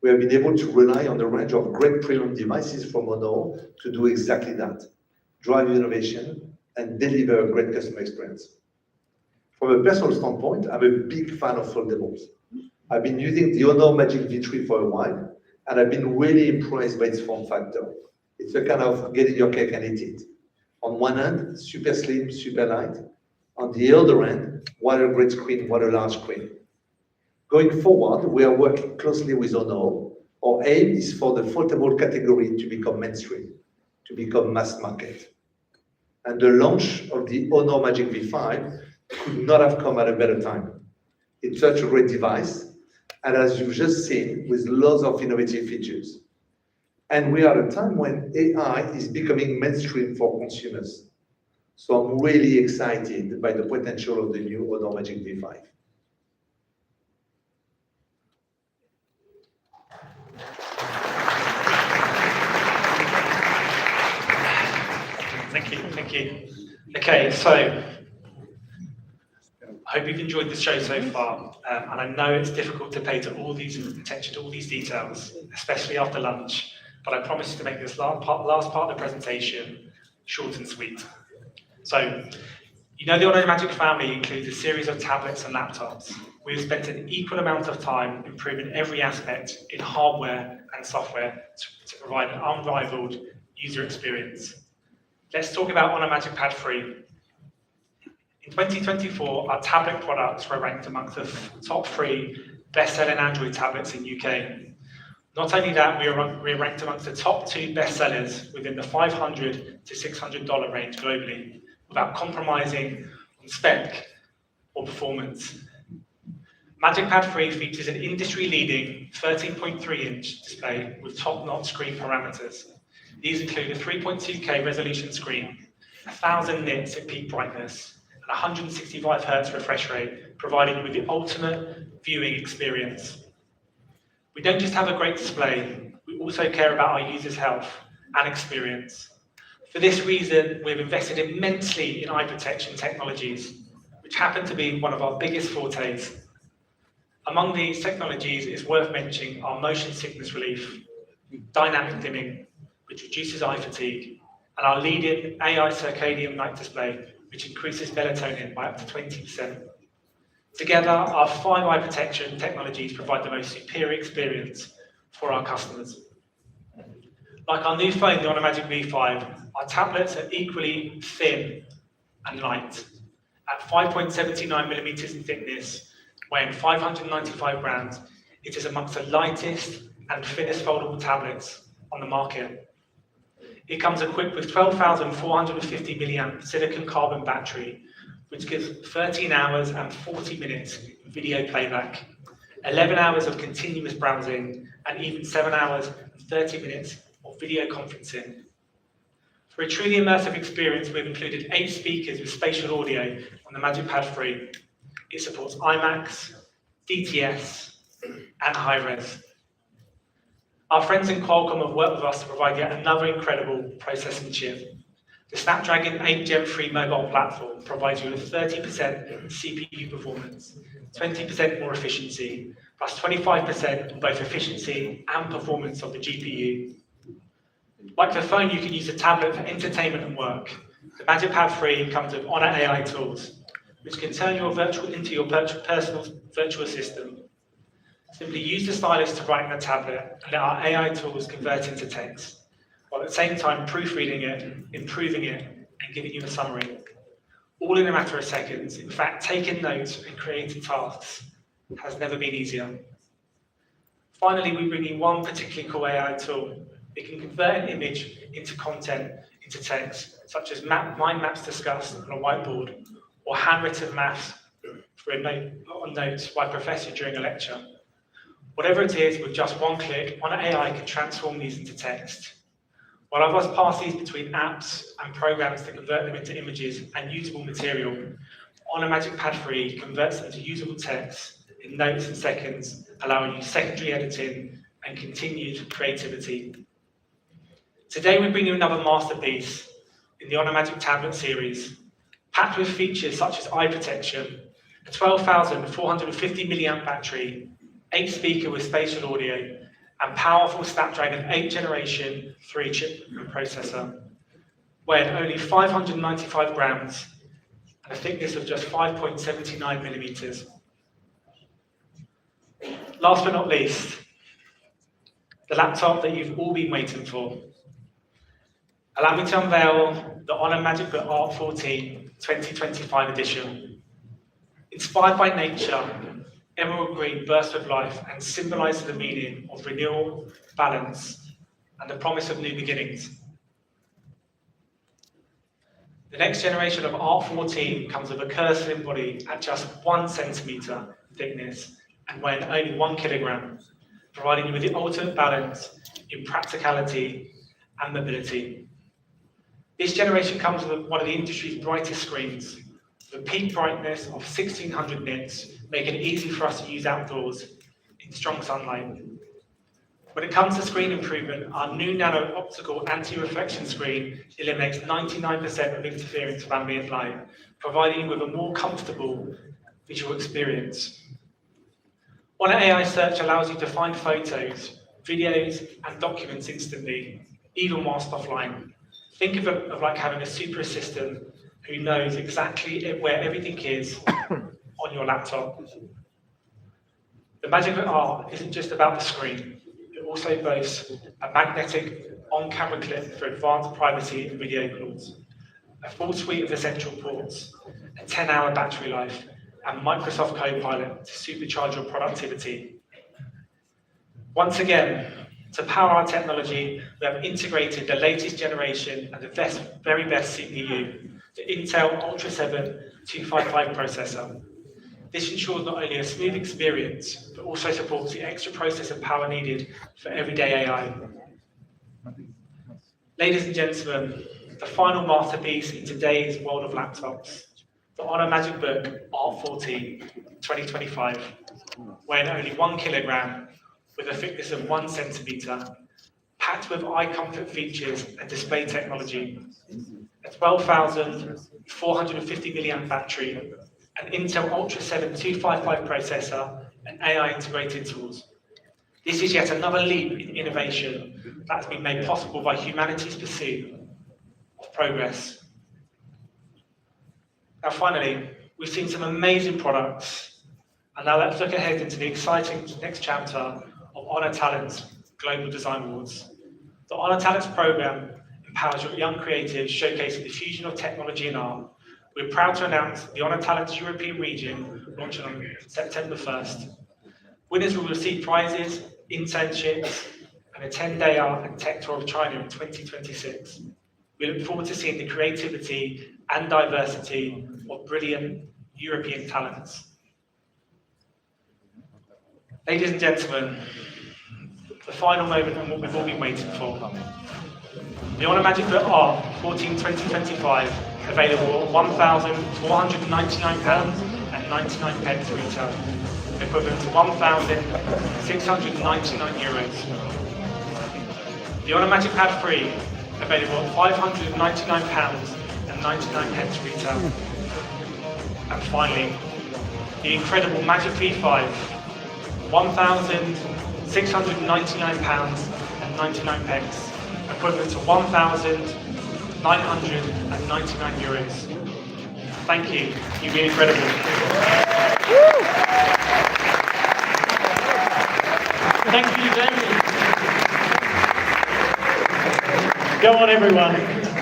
We have been able to rely on a range of great premium devices from Honor to do exactly that, drive innovation and deliver a great customer experience. From a personal standpoint, I'm a big fan of foldables. I've been using the Honor Magic V3 for a while, and I've been really impressed by its form factor. It's a kind of getting your cake and eat it. On one hand, super slim, super light. On the other hand, what a great screen, what a large screen. Going forward, we are working closely with Honor. Our aim is for the foldable category to become mainstream, to become mass market. And the launch of the Honor Magic V5 could not have come at a better time. It's such a great device, and as you've just seen, with lots of innovative features. And we are at a time when AI is becoming mainstream for consumers. So I'm really excited by the potential of the new Honor Magic V5. Thank you. Okay, so I hope you've enjoyed the show so far, and I know it's difficult to pay attention to all these details, especially after lunch, but I promise to make this last part of the presentation short and sweet. So, you know the Honor Magic family includes a series of tablets and laptops. We've spent an equal amount of time improving every aspect in hardware and software to provide an unrivaled user experience. Let's talk about Honor Magic Pad 3. In 2024, our tablet products were ranked amongst the top 3 best-selling Android tablets in UK. Not only that, we are ranked amongst the top 2 bestsellers within the $500 to $600 range globally, without compromising on spec or performance. Magic Pad 3 features an industry-leading 13.3-inch display with top-notch screen parameters. These include a 3.2K resolution screen, 1,000 nits at peak brightness, and 165 Hz refresh rate, providing you with the ultimate viewing experience. We don't just have a great display, we also care about our users' health and experience. For this reason, we've invested immensely in eye protection technologies. which happen to be one of our biggest fortes. Among these technologies, it's worth mentioning our motion sickness relief, dynamic dimming, which reduces eye fatigue, and our leading AI circadian night display, which increases melatonin by up to 20%. Together, our 5 eye protection technologies provide the most superior experience for our customers. Like our new phone, the Honor Magic V5, our tablets are equally thin and light. At 5.79mm in thickness, weighing 595 grams, it is amongst the lightest and thinnest foldable tablets on the market. It comes equipped with 12,450 milliamp silicon carbon battery, which gives 13 hours and 40 minutes video playback, 11 hours of continuous browsing, and even 7 hours and 30 minutes of video conferencing. For a truly immersive experience, we've included 8 speakers with spatial audio on the Magic Pad 3. It supports IMAX, DTS, and high-res. Our friends in Qualcomm have worked with us to provide yet another incredible processing chip. The Snapdragon 8 Gen 3 mobile platform provides you with 30% CPU performance, 20% more efficiency, plus 25% on both efficiency and performance of the GPU. Like the phone, you can use a tablet for entertainment and work. The Magic Pad 3 comes with Honor AI tools, which can turn your into your personal virtual assistant. Simply use the stylus to write in the tablet and let our AI tools convert into text, while at the same time proofreading it, improving it, and giving you a summary. All in a matter of seconds. In fact, taking notes and creating tasks has never been easier. Finally, we bring you one particularly cool AI tool. It can convert an image into content, into text, such as mind maps discussed on a whiteboard, or handwritten maths for a note by a professor during a lecture. Whatever it is, with just one click, Honor AI can transform these into text. While others pass these between apps and programs to convert them into images and usable material, Honor Magic Pad 3 converts them to usable text in notes and seconds, allowing you secondary editing and continued creativity. Today we bring you another masterpiece in the Honor Magic Tablet series, packed with features such as eye protection, a 12,450 milliamp battery, 8 speaker with spatial audio, and powerful Snapdragon 8 Generation 3 chip and processor, weighing only 595 grams and a thickness of just 5.79mm. Last but not least, the laptop that you've all been waiting for. Allow me to unveil the Honor MagicBook Art 14 2025 edition. Inspired by nature, emerald green bursts with life and symbolizes the meaning of renewal, balance, and the promise of new beginnings. The next generation of Art 14 comes with a cursive body at just 1 centimeter thickness and weighing only 1 kilogram, providing you with the ultimate balance in practicality and mobility. This generation comes with one of the industry's brightest screens, with a peak brightness of 1600 nits, making it easy for us to use outdoors in strong sunlight. When it comes to screen improvement, our new nano optical anti-reflection screen eliminates 99% of interference of ambient light, providing you with a more comfortable visual experience. Honor AI Search allows you to find photos, videos, and documents instantly, even whilst offline. Think of it like having a super assistant who knows exactly where everything is on your laptop. The magic of art isn't just about the screen. It also boasts a magnetic on-camera clip for advanced privacy and video calls, a full suite of essential ports, a 10-hour battery life, and Microsoft Copilot to supercharge your productivity. Once again, to power our technology, we have integrated the latest generation and the very best CPU, the Intel Ultra 7 255 processor. This ensures not only a smooth experience, but also supports the extra processor power needed for everyday AI. Ladies and gentlemen, the final masterpiece in today's world of laptops, the Honor MagicBook Art 14 2025, weighing only 1 kilogram with a thickness of 1 centimeter, packed with eye comfort features and display technology, a 12,450 milliamp battery, an Intel Ultra 7 255 processor, and AI integrated tools. This is yet another leap in innovation that's been made possible by humanity's pursuit of progress. Now finally, we've seen some amazing products, and now let's look ahead into the exciting next chapter of Honor Talent's Global Design Awards. The Honor Talents program empowers young creatives showcasing the fusion of technology and art. We're proud to announce the Honor Talents European region launching on September 1st. Winners will receive prizes, internships, and a 10-day art and tech tour of China in 2026. We look forward to seeing the creativity and diversity of brilliant European talents. Ladies and gentlemen, the final moment and what we've all been waiting for. The Honor Magic Book Art 14 2025, available at £1,499.99 retail, equivalent to €1,699. The Honor Magic Pad 3, available at £599.99 retail. And finally, the incredible Magic V5, £1,699.99, equivalent to €1,999. Thank you, you've been incredible. Thank you, Jamie. Go on, everyone.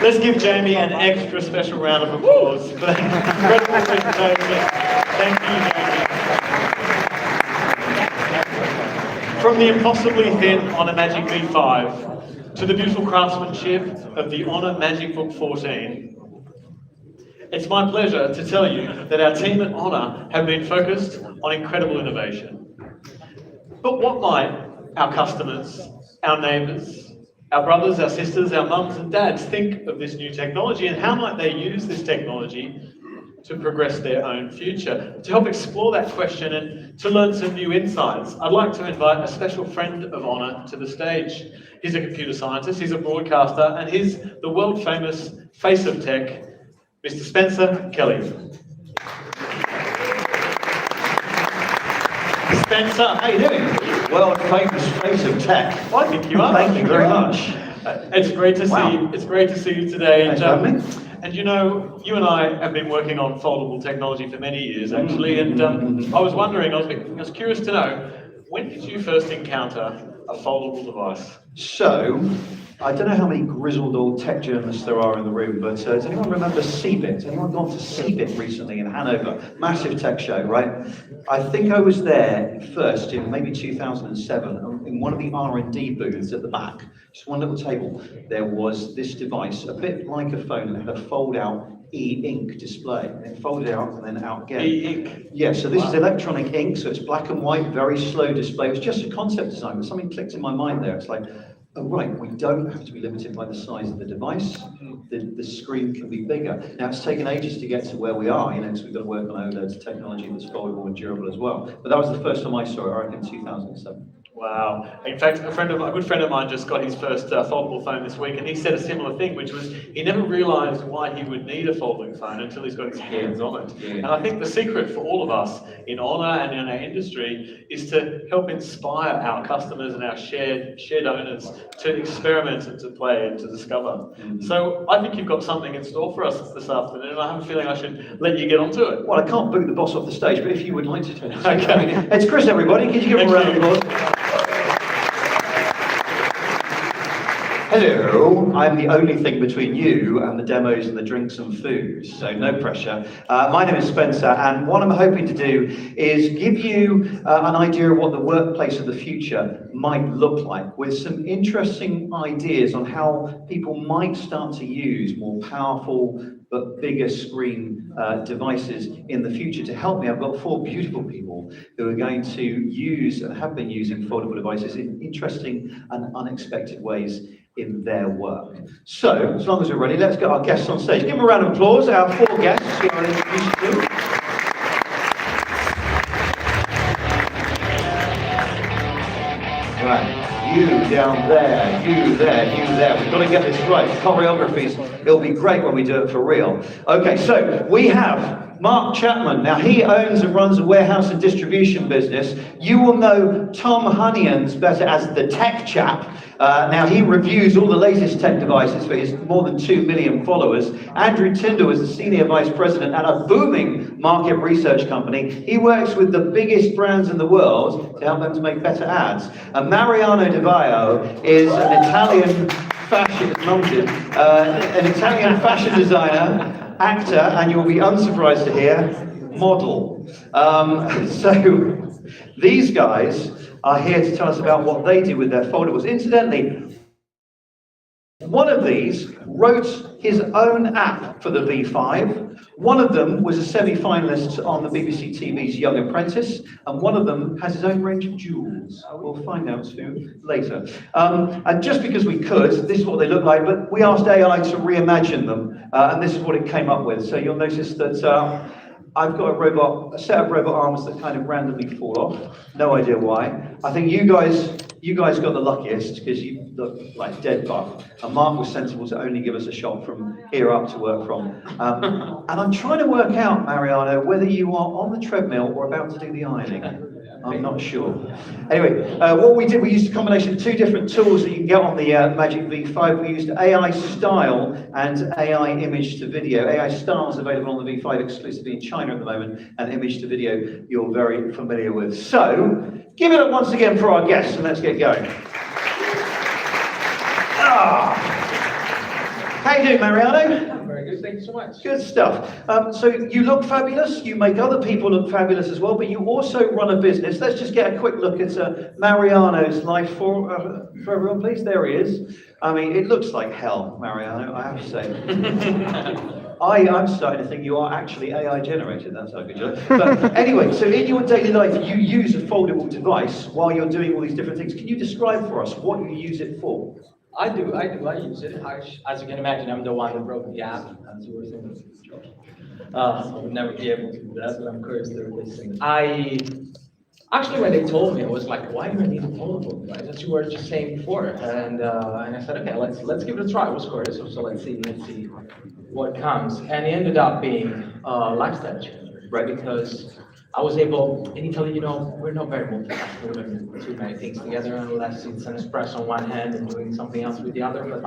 Let's give Jamie an extra special round of applause for that incredible presentation. Thank you, Jamie. From the impossibly thin Honor Magic V5 to the beautiful craftsmanship of the Honor Magic Book 14, it's my pleasure to tell you that our team at Honor have been focused on incredible innovation. But what might our customers, our neighbours, our brothers, our sisters, our mums and dads think of this new technology, and how might they use this technology to progress their own future? To help explore that question and to learn some new insights, I'd like to invite a special friend of Honor to the stage. He's a computer scientist, he's a broadcaster, and he's the world-famous face of tech, Mr. Spencer Kelly. Spencer, how you doing? Well, famous face of tech. Well, I think you are. Thank you very much. It's great to see. It's great to see you today. Thanks for having me. And you know, you and I have been working on foldable technology for many years, actually. And I was wondering, I was curious to know, when did you first encounter a foldable device? So, I don't know how many grizzled old tech journalists there are in the room, but does anyone remember CeBIT? Anyone gone to CeBIT recently in Hanover? Massive tech show, right? I think I was there first in maybe 2007 in one of the R&D booths at the back, just one little table. There was this device, a bit like a phone, and it had a fold-out e-ink display. And it folded out and then out again. E-ink? Yeah, so this is electronic ink, so it's black and white, very slow display. It was just a concept design, but something clicked in my mind there. It's like, oh right, we don't have to be limited by the size of the device. The screen can be bigger. Now it's taken ages to get to where we are, because we've got to work on OLED technology that's foldable and durable as well. But that was the first time I saw it, I reckon, in 2007. Wow. In fact, a good friend of mine just got his first foldable phone this week, and he said a similar thing, which was he never realized why he would need a folding phone until he's got his hands on it. Yeah. And I think the secret for all of us in Honor and in our industry is to help inspire our customers and our shared owners to experiment and to play and to discover. So I think you've got something in store for us this afternoon, and I have a feeling I should let you get onto it. Well, I can't boot the boss off the stage, but if you would like to. Okay. It's Chris, everybody. Could you give him a round of applause? Hello, I'm the only thing between you and the demos and the drinks and food, so no pressure. My name is Spencer, and what I'm hoping to do is give you an idea of what the workplace of the future might look like, with some interesting ideas on how people might start to use more powerful but bigger screen devices in the future. To help me, I've got 4 beautiful people who are going to use and have been using foldable devices in interesting and unexpected ways in their work. So, as long as we're ready, let's get our guests on stage. Give them a round of applause, our 4 guests who I'll introduce you to. Right, you down there, you there, you there. We've got to get this right. Choreographies, it'll be great when we do it for real. Okay, so we have Mark Chapman. Now, he owns and runs a warehouse and distribution business. You will know Tom Hunians better as the tech chap. Now, he reviews all the latest tech devices for his more than 2 million followers. Andrew Tyndall is the Senior Vice President at a booming market research company. He works with the biggest brands in the world to help them to make better ads. And Mariano Di Vaio is an Italian fashion designer, actor, and you'll be unsurprised to hear, model. So these guys are here to tell us about what they do with their foldables. Incidentally, one of these wrote his own app for the V5. One of them was a semi-finalist on the BBC TV's Young Apprentice, and one of them has his own range of jewels. We'll find out soon, later. And just because we could, this is what they look like, but we asked AI to reimagine them, and this is what it came up with. So you'll notice that I've got a set of robot arms that kind of randomly fall off. No idea why. I think you guys got the luckiest because you look like dead buff. And Mark was sensible to only give us a shot from here up to work from. And I'm trying to work out, Mariano, whether you are on the treadmill or about to do the ironing. I'm not sure. Anyway, what we did, we used a combination of two different tools that you can get on the Magic V5. We used AI Style and AI Image to Video. AI Style is available on the V5 exclusively in China at the moment, and Image to Video you're very familiar with. So, give it up once again for our guests, and let's get going. How you doing, Mariano? Very good, thank you so much. Good stuff. So you look fabulous, you make other people look fabulous as well, but you also run a business. Let's just get a quick look at Mariano's life for everyone, please. There he is. I mean, it looks like hell, Mariano, I have to say. I'm starting to think you are actually AI generated. That's how good you are. But anyway, so in your daily life, you use a foldable device while you're doing all these different things. Can you describe for us what you use it for? I use it. As you can imagine, I'm the one who broke the app. I would never be able to do that, but I'm curious to listen. Actually, when they told me, I was like, why do I need a foldable device? As you were just saying before. And I said, okay, let's give it a try. I was curious, so let's see what comes. And it ended up being a lifestyle changer, right? Because I was able, in Italy, we're not very multitasking. We don't do too many things together unless it's an espresso on one hand and doing something else with the other. But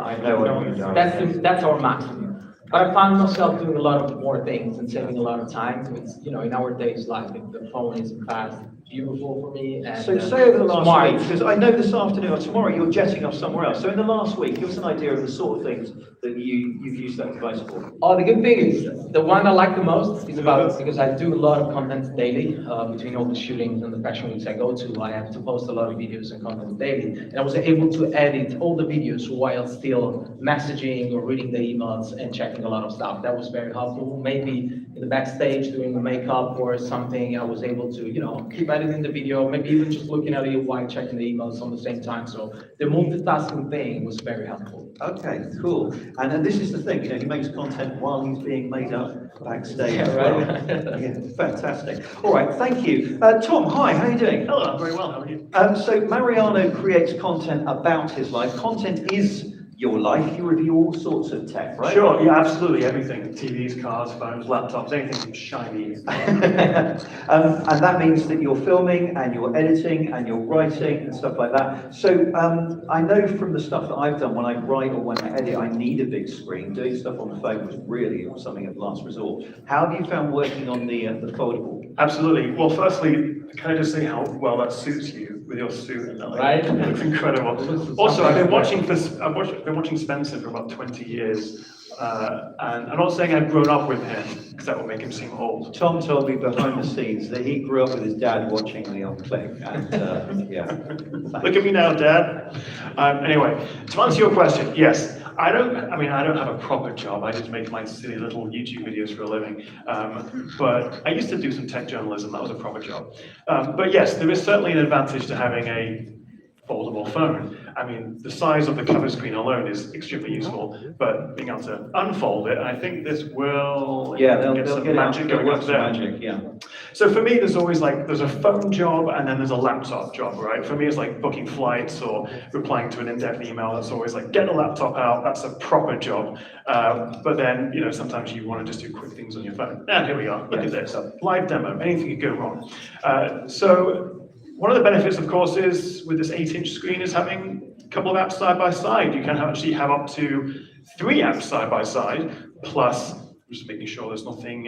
that's our maximum. But I found myself doing a lot of more things and saving a lot of time. It's, in our days life, the phone is fast, beautiful for me. And, so say over the last week, because I know this afternoon or tomorrow you're jetting off somewhere else. So in the last week, give us an idea of the sort of things that you've used that device for. Oh, the good thing is, the one I like the most is because I do a lot of content daily. Between all the shootings and the fashion weeks I go to, I have to post a lot of videos and content daily. And I was able to edit all the videos while still messaging or reading the emails and checking a lot of stuff. That was very helpful. Maybe in the backstage doing the makeup or something, I was able to, keep editing the video, maybe even just looking at it while checking the emails on the same time. So the multitasking thing was very helpful. Okay, cool. And then this is the thing, he makes content while he's being made up backstage. Yeah, right. Yeah, fantastic. All right, thank you. Tom, hi, how are you doing? Hello, I'm very well, how are you? So Mariano creates content about his life. Content is your life. You review all sorts of tech, right? Sure, yeah, absolutely, everything. TVs, cars, phones, laptops, anything shiny. And that means that you're filming and you're editing and you're writing and stuff like that. So I know from the stuff that I've done, when I write or when I edit, I need a big screen. Doing stuff on the phone was really something of last resort. How have you found working on the foldable? Absolutely. Well, firstly, can I just say how well that suits you with your suit and that? Right? It looks incredible. Also, I've been watching Spencer for about 20 years, and I'm not saying I've grown up with him because that would make him seem old. Tom told me behind the scenes that he grew up with his dad watching me on Click, and yeah. Look at me now, Dad. Anyway, to answer your question, yes. I don't have a proper job. I just make my silly little YouTube videos for a living. But I used to do some tech journalism. That was a proper job. But yes, there is certainly an advantage to having a foldable phone. I mean, the size of the cover screen alone is extremely useful, but being able to unfold it, I think this will get some magic going up there. Magic, yeah. So for me, there's always like, there's a phone job and then there's a laptop job, right? For me, it's like booking flights or replying to an in-depth email. That's always like, get the laptop out, that's a proper job. But then, you know, sometimes you want to just do quick things on your phone. And here we are, look at this, a live demo, anything could go wrong. So one of the benefits, of course, is with this 8-inch screen is having a couple of apps side by side. You can actually have up to 3 apps side by side, plus, I'm just making sure there's nothing,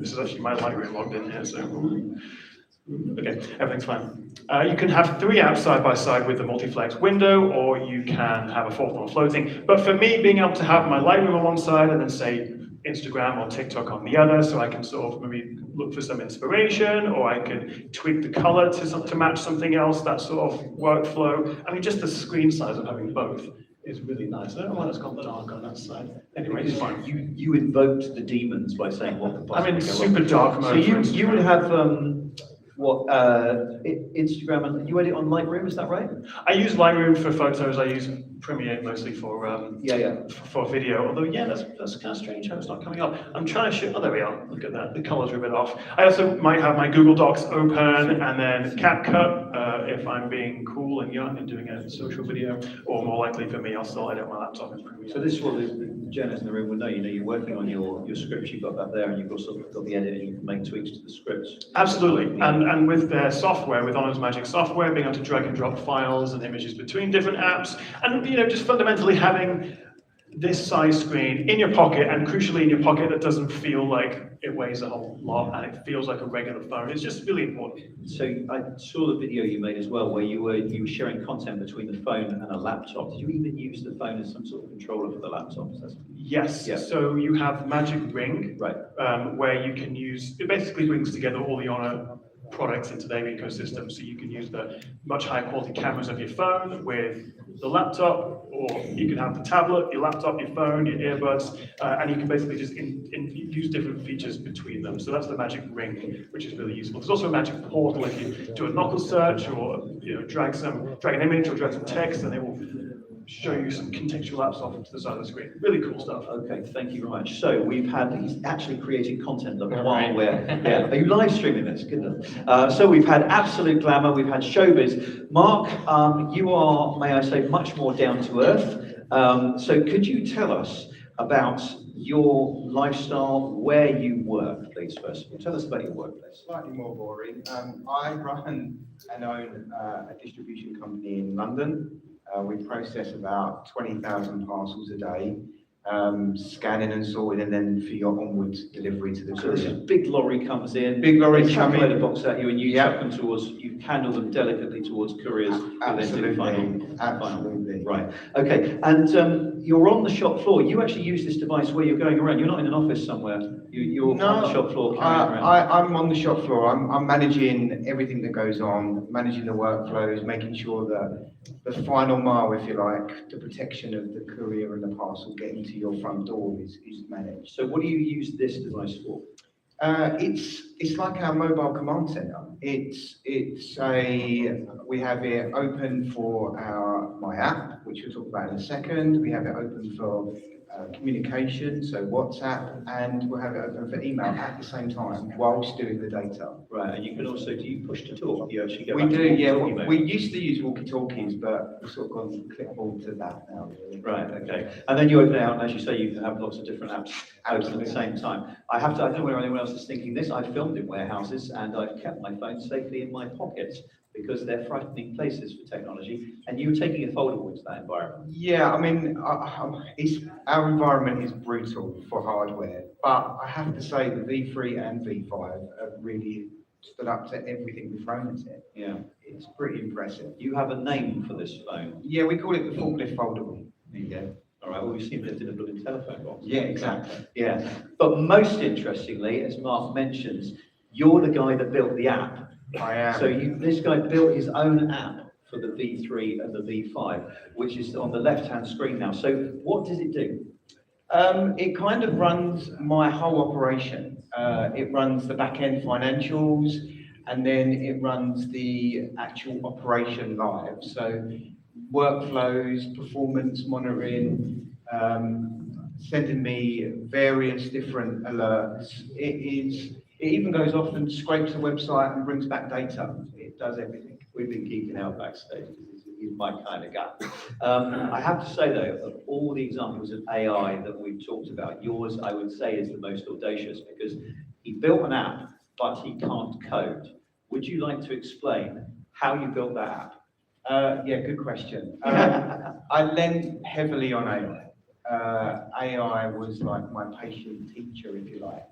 this is actually my Lightroom logged in here, so, okay, everything's fine. You can have 3 apps side by side with the multi-flex window, or you can have a 4th one floating. But for me, being able to have my Lightroom on one side and then say Instagram or TikTok on the other, so I can sort of maybe look for some inspiration, or I can tweak the color to match something else, that sort of workflow. I mean, just the screen size of having both is really nice. I don't know why it's got dark on that side. Anyway, it's fine. You invoked the demons by saying what could possibly I'm in go super wrong. dark mode. So you would have Instagram, and you edit on Lightroom, is that right? I use Lightroom for photos. I use Premiere mostly for for video. Although that's kind of strange how it's not coming up. I'm trying to shoot. Oh, there we are. Look at that. The colors are a bit off. I also might have my Google Docs open and then CapCut if I'm being cool and young and doing a social video. Or more likely for me, I'll still edit my laptop in Premiere. So this is what the journalists in the room will know. You know, you're working on your scripts. You've got that there, and you've also got the editing. You can make tweaks to the scripts. Absolutely, and with their software, with Honor's Magic software, being able to drag and drop files and images between different apps, and you know, just fundamentally having this size screen in your pocket, and crucially in your pocket that doesn't feel like it weighs a whole lot and it feels like a regular phone. It's just really important. So I saw the video you made as well, where you were sharing content between the phone and a laptop. Did you even use the phone as some sort of controller for the laptop? Yes. Yeah. So you have Magic Ring, right? Where you can use. It basically brings together all the Honor products into their ecosystem, so you can use the much higher quality cameras of your phone with the laptop, or you can have the tablet, your laptop, your phone, your earbuds, and you can basically just use different features between them. So that's the Magic Ring, which is really useful. There's also a Magic Portal if you do a knuckle search, or drag an image or drag some text, and it will show you some contextual apps off to the side of the screen. Really cool stuff. Okay, thank you very much. So we've he's actually creating content while we're are you live streaming this? Good enough. So we've had Absolute Glamour, we've had Showbiz. Mark, you are, may I say, much more down to earth. So could you tell us about your lifestyle, where you work, please, first of all? Tell us about your workplace. Slightly more boring. I run and own a distribution company in London. We process about 20,000 parcels a day, scanning and sorting, and then for your onward delivery to the courier. So this big lorry comes in, big lorry they chuck a load of box at you, and you chuck them towards, you handle them delicately towards couriers. Absolutely. Right. Okay. And you're on the shop floor. You actually use this device where you're going around. You're not in an office somewhere. You're on the shop floor carrying around. I'm on the shop floor. I'm managing everything that goes on, managing the workflows, making sure that the final mile, if you like, the protection of the courier and the parcel getting to your front door is managed. So what do you use this device for? It's like our mobile command center. We have it open for my app, which we'll talk about in a second. We have it open for communication, so WhatsApp, and we'll have it open for email at the same time whilst doing the data. Right, and you can also, do you push to talk? You actually go We back to do, yeah. walkie-talkie We used to use walkie-talkies, but we've sort of gone clipboard to that now, really. Right, okay. And then you open it out, and as you say, you can have lots of different apps open at the same time. I don't know whether anyone else is thinking this. I've filmed in warehouses, and I've kept my phone safely in my pockets, because they're frightening places for technology, and you were taking a foldable into that environment. Yeah, I mean, our environment is brutal for hardware, but I have to say the V3 and V5 have really stood up to everything we've thrown at it. Yeah. It's pretty impressive. You have a name for this phone? Yeah, we call it the forklift foldable. There you go. All right, well, we've seen it in a blooming telephone box. Yeah, exactly. Yeah, but most interestingly, as Mark mentions, you're the guy that built the app. I am. So this guy built his own app for the V3 and the V5, which is on the left-hand screen now. So what does it do? It kind of runs my whole operation. It runs the back-end financials, and then it runs the actual operation live. So workflows, performance monitoring, sending me various different alerts. It even goes off and scrapes the website and brings back data. It does everything. We've been geeking out backstage because he's my kind of guy. I have to say though, of all the examples of AI that we've talked about, yours I would say is the most audacious because he built an app, but he can't code. Would you like to explain how you built that app? Yeah, good question. I lent heavily on AI. AI was like my patient teacher, if you like.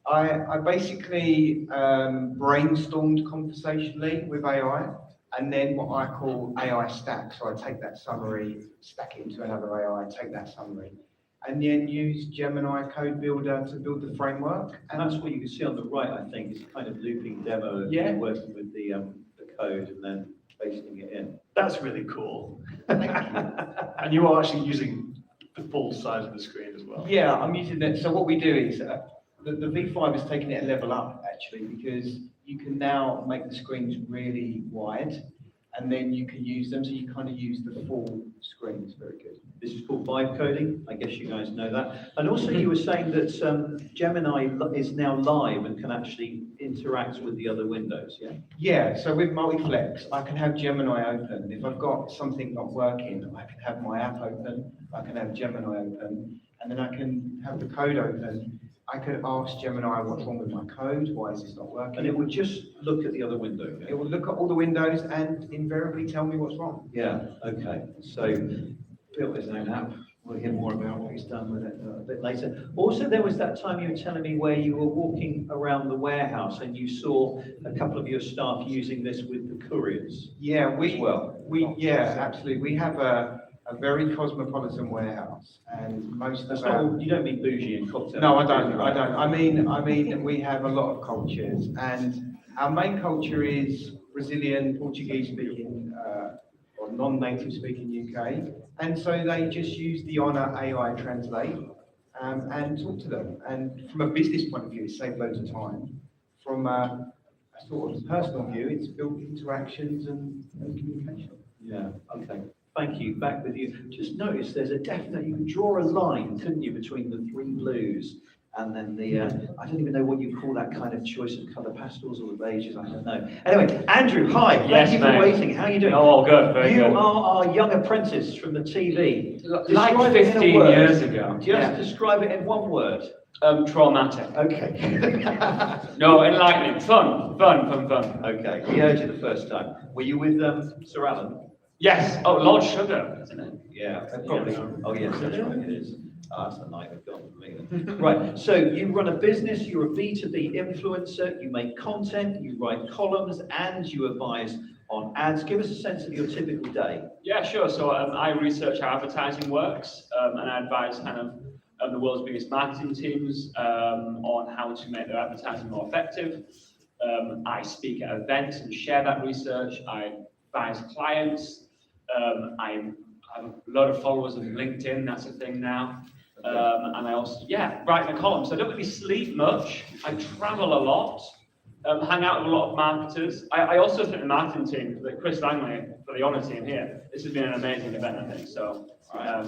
I basically brainstormed conversationally with AI, and then what I call AI stack. So I take that summary, stack it into another AI, take that summary, and then use Gemini Code Builder to build the framework. And that's what you can see on the right, I think, is kind of looping demo of Yeah. working with the code and then pasting it in. That's really cool. And you are actually using the full size of the screen as well. Yeah, I'm using that. So what we do is the V5 is taking it a level up actually, because you can now make the screens really wide, and then you can use them, so you kind of use the full screen. It's very good. This is called vibe coding. I guess you guys know that. And also you were saying that Gemini is now live and can actually interact with the other windows, yeah? Yeah, so with multi-flex, I can have Gemini open. If I've got something not working, I can have my app open, I can have Gemini open, and then I can have the code open. I could ask Gemini what's wrong with my code, why is this not working? And it would just look at the other window. It will look at all the windows and invariably tell me what's wrong. Yeah, okay. So built his own app. We'll hear more about what he's done with it a bit later. Also, there was that time you were telling me where you were walking around the warehouse and you saw a couple of your staff using this with the couriers. Yeah, absolutely. We have a very cosmopolitan warehouse, and most of our... You don't mean bougie and cocktail? No, I don't. I mean we have a lot of cultures, and our main culture is Brazilian, Portuguese speaking, or non-native speaking UK, and so they just use the Honor AI Translate and talk to them. And from a business point of view, it saves loads of time. From a sort of personal view, it's built interactions and communication. Yeah. Okay. Thank you. Back with you. Just notice there's a definite, you can draw a line, couldn't you, between the three blues and then the, I don't even know what you call that kind of choice of colour, pastels or beiges, I don't know. Anyway, Andrew, hi. Yes, Thank you for waiting. How are you doing? Oh, all good, very good. You are our young apprentice from the TV. Like Describe it in a 15 word. years ago. Just describe it in one word. Traumatic. Okay. No, enlightening. Fun. Okay. We heard you the first time. Were you with Sir Alan? Yes. Oh, Lord Sugar, isn't it? Yeah, probably. Oh, yes, that's right, it is. That's the night of gone for me then. Right, so you run a business, you're a B2B influencer, you make content, you write columns, and you advise on ads. Give us a sense of your typical day. Yeah, sure. So I research how advertising works, and I advise kind of the world's biggest marketing teams on how to make their advertising more effective. I speak at events and share that research. I advise clients. I have a lot of followers on LinkedIn, that's a thing now. And I also, write in a column. So I don't really sleep much. I travel a lot, hang out with a lot of marketers. I also think the marketing team, Chris Langley, for the honour team here, this has been an amazing event, I think. So, I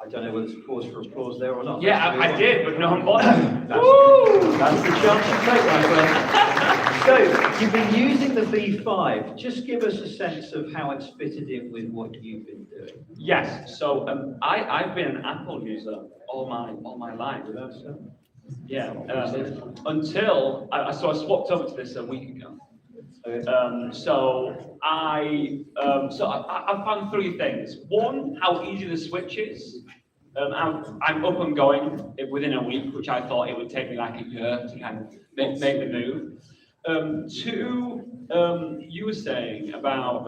don't know whether it's pause for applause there or not. Yeah, I did, but no one bothered. That's the chance you take, my friend. So, you've been using the V5. Just give us a sense of how it's fitted in with what you've been doing. Yes, so I've been an Apple user all my life. Yeah, until I swapped over to this a week ago. So I found three things. One, how easy the switch is. I'm up and going within a week, which I thought it would take me like a year to kind of make the move. Two, you were saying about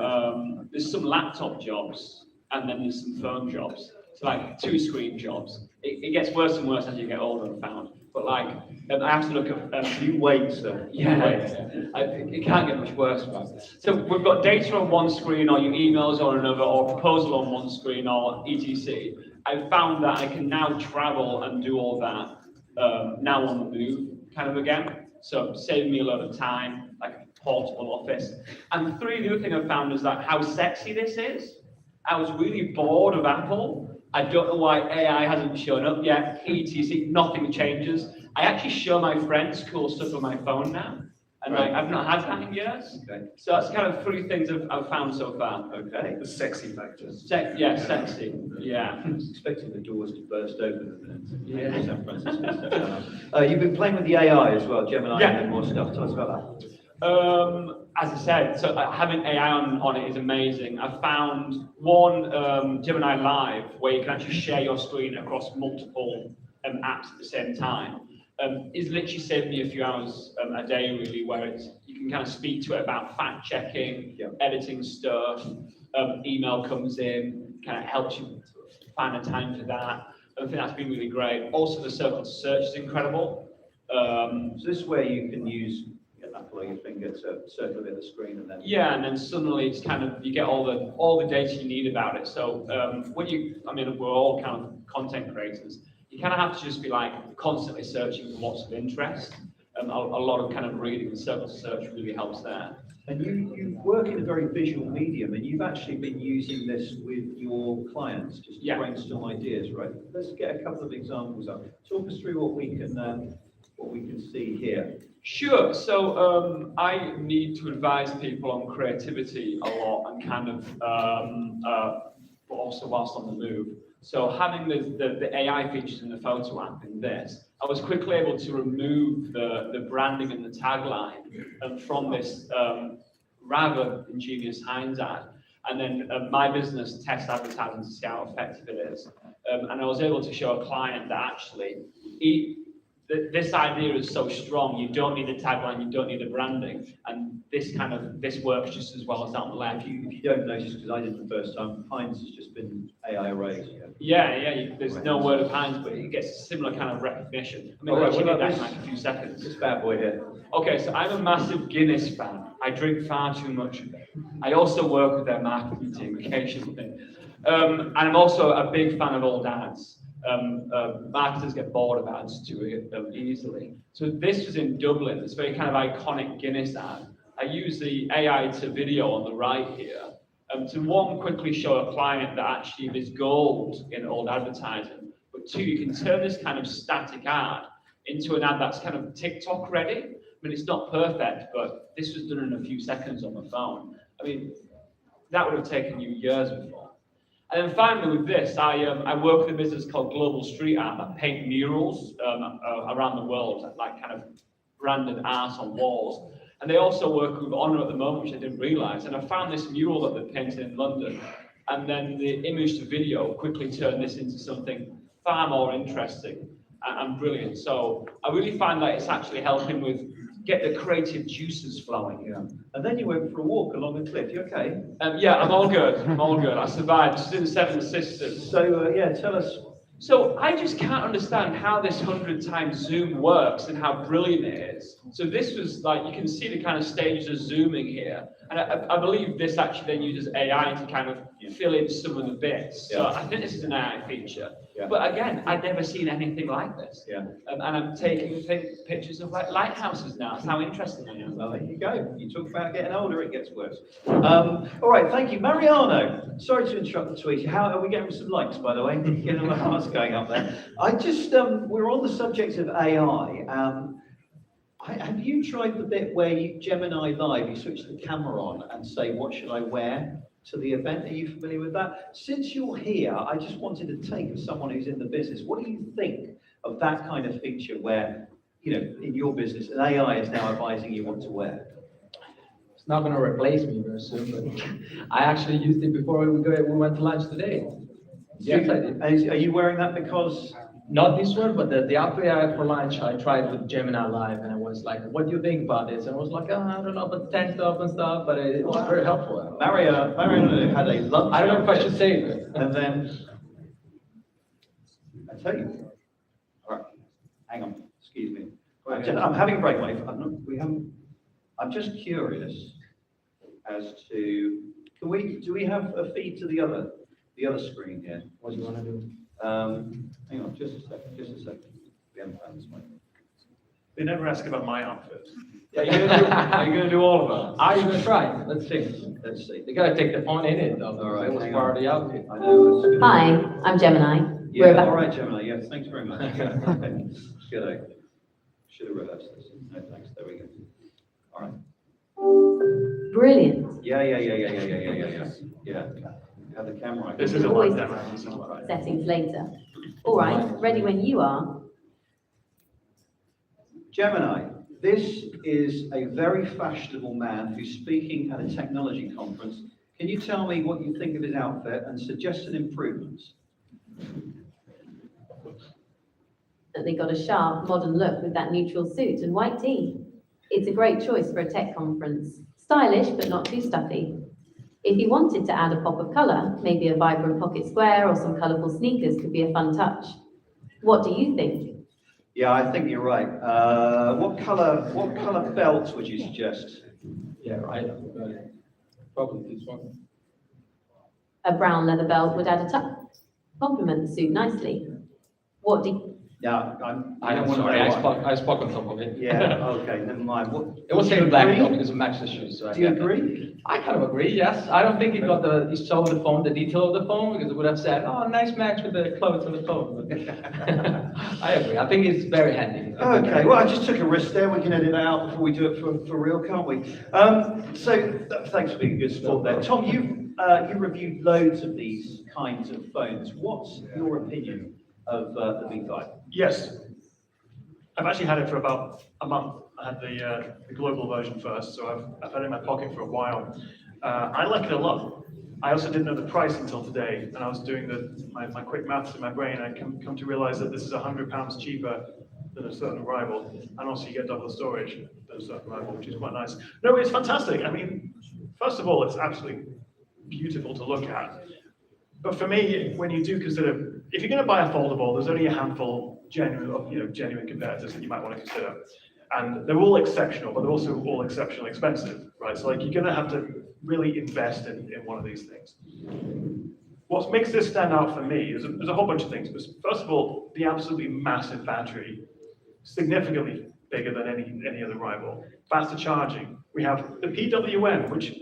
there's some laptop jobs and then there's some phone jobs. So like 2-screen jobs. It gets worse and worse as you get older, I found. But like, I have to look at... you wait, sir. Yeah, it can't get much worse, right? So we've got data on one screen, or your emails on another, or proposal on one screen, or etc. I found that I can now travel and do all that now on the move. kind of again. So saving me a lot of time, like a portable office. And three, the other thing I found is that how sexy this is. I was really bored of Apple. I don't know why AI hasn't shown up yet. ETC, nothing changes. I actually show my friends cool stuff on my phone now. And like, I've not had that in years. Okay. So that's kind of three things I've found so far. Okay. The sexy factor. Yeah, sexy. Yeah. I was expecting the doors to burst open and Yeah. San Francisco. You've been playing with the AI as well, Gemini, and more stuff. Tell us about that. As I said, so having AI on it is amazing. I found one Gemini Live where you can actually share your screen across multiple apps at the same time. It's literally saved me a few hours a day, really, where you can kind of speak to it about fact checking, editing stuff, email comes in, kind of helps you find a time for that. I think that's been really great. Also, the circle to search is incredible. So this is where you can use that below your finger to circle a bit of the screen and then... Yeah, and then suddenly it's kind of, you get all the data you need about it. So we're all kind of content creators. You kind of have to just be like constantly searching for lots of interest. A lot of kind of reading and circle to search really helps there. And you work in a very visual medium, and you've actually been using this with your clients just to brainstorm ideas, right? Let's get a couple of examples up. Talk us through what we can see here. Sure. So I need to advise people on creativity a lot, and kind of, but also whilst on the move. So having the AI features in the photo app in this, I was quickly able to remove the branding and the tagline from this rather ingenious Heinz ad, and then my business test advertising to see how effective it is. And I was able to show a client that actually this idea is so strong, you don't need a tagline, you don't need a branding, and this works just as well as on the left. If you don't notice, because I did the first time, Heinz has just been AI erased. There's no word of Heinz, but it gets a similar kind of recognition. I mean, All right, what what that about in like a few seconds. This bad boy here. Okay, so I'm a massive Guinness fan. I drink far too much of it. I also work with their marketing team occasionally. And I'm also a big fan of old ads. Marketers get bored of ads too easily. So this was in Dublin, this very kind of iconic Guinness ad. I use the AI to video on the right here to one, quickly show a client that actually there's gold in old advertising, but two, you can turn this kind of static ad into an ad that's kind of TikTok ready. I mean, it's not perfect, but this was done in a few seconds on the phone. I mean, that would have taken you years before. And then finally with this, I work with a business called Global Street Art that paint murals around the world, like kind of branded art on walls. And they also work with Honor at the moment, which I didn't realize. And I found this mural that they painted in London. And then the image to video quickly turned this into something far more interesting and brilliant. So I really find that it's actually helping with get the creative juices flowing. Yeah. And then you went for a walk along a cliff. You okay? Yeah, I'm all good. I'm all good. I survived. Just in Seven Sisters. So tell us. So I just can't understand how this 100 times zoom works and how brilliant it is. So this was like, you can see the kind of stages of zooming here. And I believe this actually then uses AI to kind of fill in some of the bits. So I think this is an AI feature. But again, I'd never seen anything like this. And I'm taking pictures of like lighthouses now. That's how interesting I am. Well, there you go. You talk about getting older, it gets worse. All right, thank you. Mariano, sorry to interrupt the tweet. How are we getting some likes, by the way? Getting all the hearts going up there. I just, we're on the subject of AI. Have you tried the bit where you, Gemini Live, you switch the camera on and say, what should I wear to the event? Are you familiar with that? Since you're here, I just wanted to take as someone who's in the business, what do you think of that kind of feature where, you know, in your business, an AI is now advising you what to wear? It's not going to replace me very soon, but I actually used it before we went to lunch today. Yes, I did. Are you wearing that because? Not this one, but the after I had for lunch, I tried with Gemini Live, and I was like, what do you think about this? And I was like, oh, I don't know about tech stuff and stuff, but it was very helpful. Mario had a lunch. I don't know if I should say it. And then, I tell you, all right, hang on, excuse me. I'm having a break, mate. I'm just curious as to, do we have a feed to the other screen here? What do you want to do? Hang on, just a second. We haven't found this one. They never ask about my outfit. Are you gonna do all of them? Are you gonna try? Let's see. Let's see. They gotta take the fun in it though. All right. It was part of the outfit. I know. Hi, I'm Gemini. Yeah, We're about- all right, Gemini. Yes, thanks very much. Okay. Good. Should have rehearsed this. No, thanks. There we go. All right. Brilliant. Yeah. Have the camera. This is a Always live demo. This is live. settings later. All right, ready when you are. Gemini, this is a very fashionable man who's speaking at a technology conference. Can you tell me what you think of his outfit and suggested improvements? That they got a sharp, modern look with that neutral suit and white tee. It's a great choice for a tech conference. Stylish, but not too stuffy. If you wanted to add a pop of colour, maybe a vibrant pocket square or some colourful sneakers could be a fun touch. What do you think? Yeah, I think you're right. What color belts would you suggest? Yeah, right. Probably this one. A brown leather belt would add a touch. Complement the suit nicely. What do Yeah, I'm sorry, I spoke on top of it. Yeah, okay, never mind. It was saying black though because it matched the shoes. So Do you agree? I kind of agree, yes. I don't think he saw the phone, the detail of the phone, because it would have said, oh, nice match with the clothes on the phone. I agree. I think it's very handy. Okay, well, I just took a risk there. We can edit that out before we do it for real, can't we? Thanks for being a good sport there. Tom, you reviewed loads of these kinds of phones. What's your opinion of the V5? Yes. I've actually had it for about a month. I had the global version first, so I've had it in my pocket for a while. I like it a lot. I also didn't know the price until today, and I was doing my quick maths in my brain, and I come to realize that this is £100 cheaper than a certain rival, and also you get double the storage than a certain rival, which is quite nice. No, it's fantastic. I mean, first of all, it's absolutely beautiful to look at. But for me, when you do consider, if you're going to buy a foldable, there's only a handful genuine competitors that you might want to consider. And they're all exceptional, but they're also all exceptionally expensive, right? So like you're going to have to really invest in one of these things. What makes this stand out for me is there's a whole bunch of things. But first of all, the absolutely massive battery, significantly bigger than any other rival. Faster charging. We have the PWM, which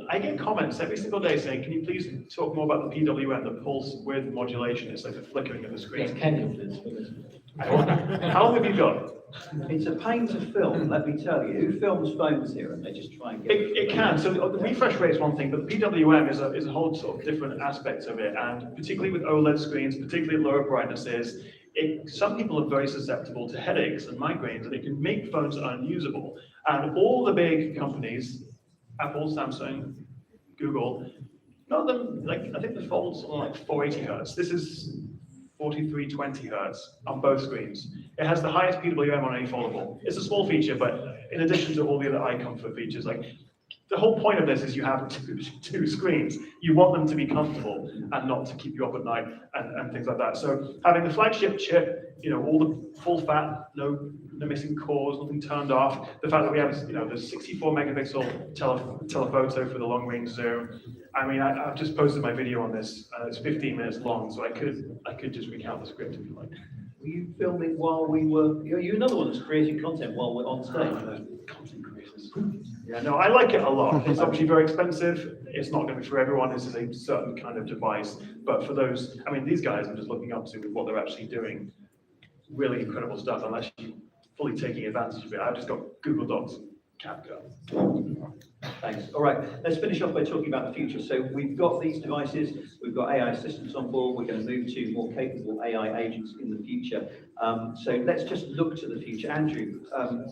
I get comments every single day saying, can you please talk more about the PWM, the pulse width modulation? It's like the flickering of the screen. Yes, can you please? How long have you got? It's a pain to film, let me tell you. Who films phones here and they just try and get it can. So the refresh rate is one thing, but the PWM is a whole sort of different aspect of it. And particularly with OLED screens, particularly at lower brightnesses, some people are very susceptible to headaches and migraines, and it can make phones unusable. And all the big companies, Apple, Samsung, Google, none of them, I think the Fold's on like 480 hertz. This is 4320 hertz on both screens. It has the highest PWM on any foldable. It's a small feature, but in addition to all the other eye comfort features, the whole point of this is you have two screens. You want them to be comfortable and not to keep you up at night and things like that. So having the flagship chip, all the full fat, no missing cores, nothing turned off. The fact that we have, the 64 megapixel telephoto for the long range zoom. I mean, I've just posted my video on this. It's 15 minutes long, so I could just recount the script if you like. Were you filming while we were? You're another one that's creating content while we're on stage. Content creators. Yeah, no, I like it a lot. It's obviously very expensive. It's not going to be for everyone. This is a certain kind of device. But for those, I mean, these guys I'm just looking up to with what they're actually doing. Really incredible stuff, unless you're fully taking advantage of it. I've just got Google Docs, CapCut. Thanks. All right, let's finish off by talking about the future. So we've got these devices, we've got AI assistants on board, we're going to move to more capable AI agents in the future. So let's just look to the future. Andrew,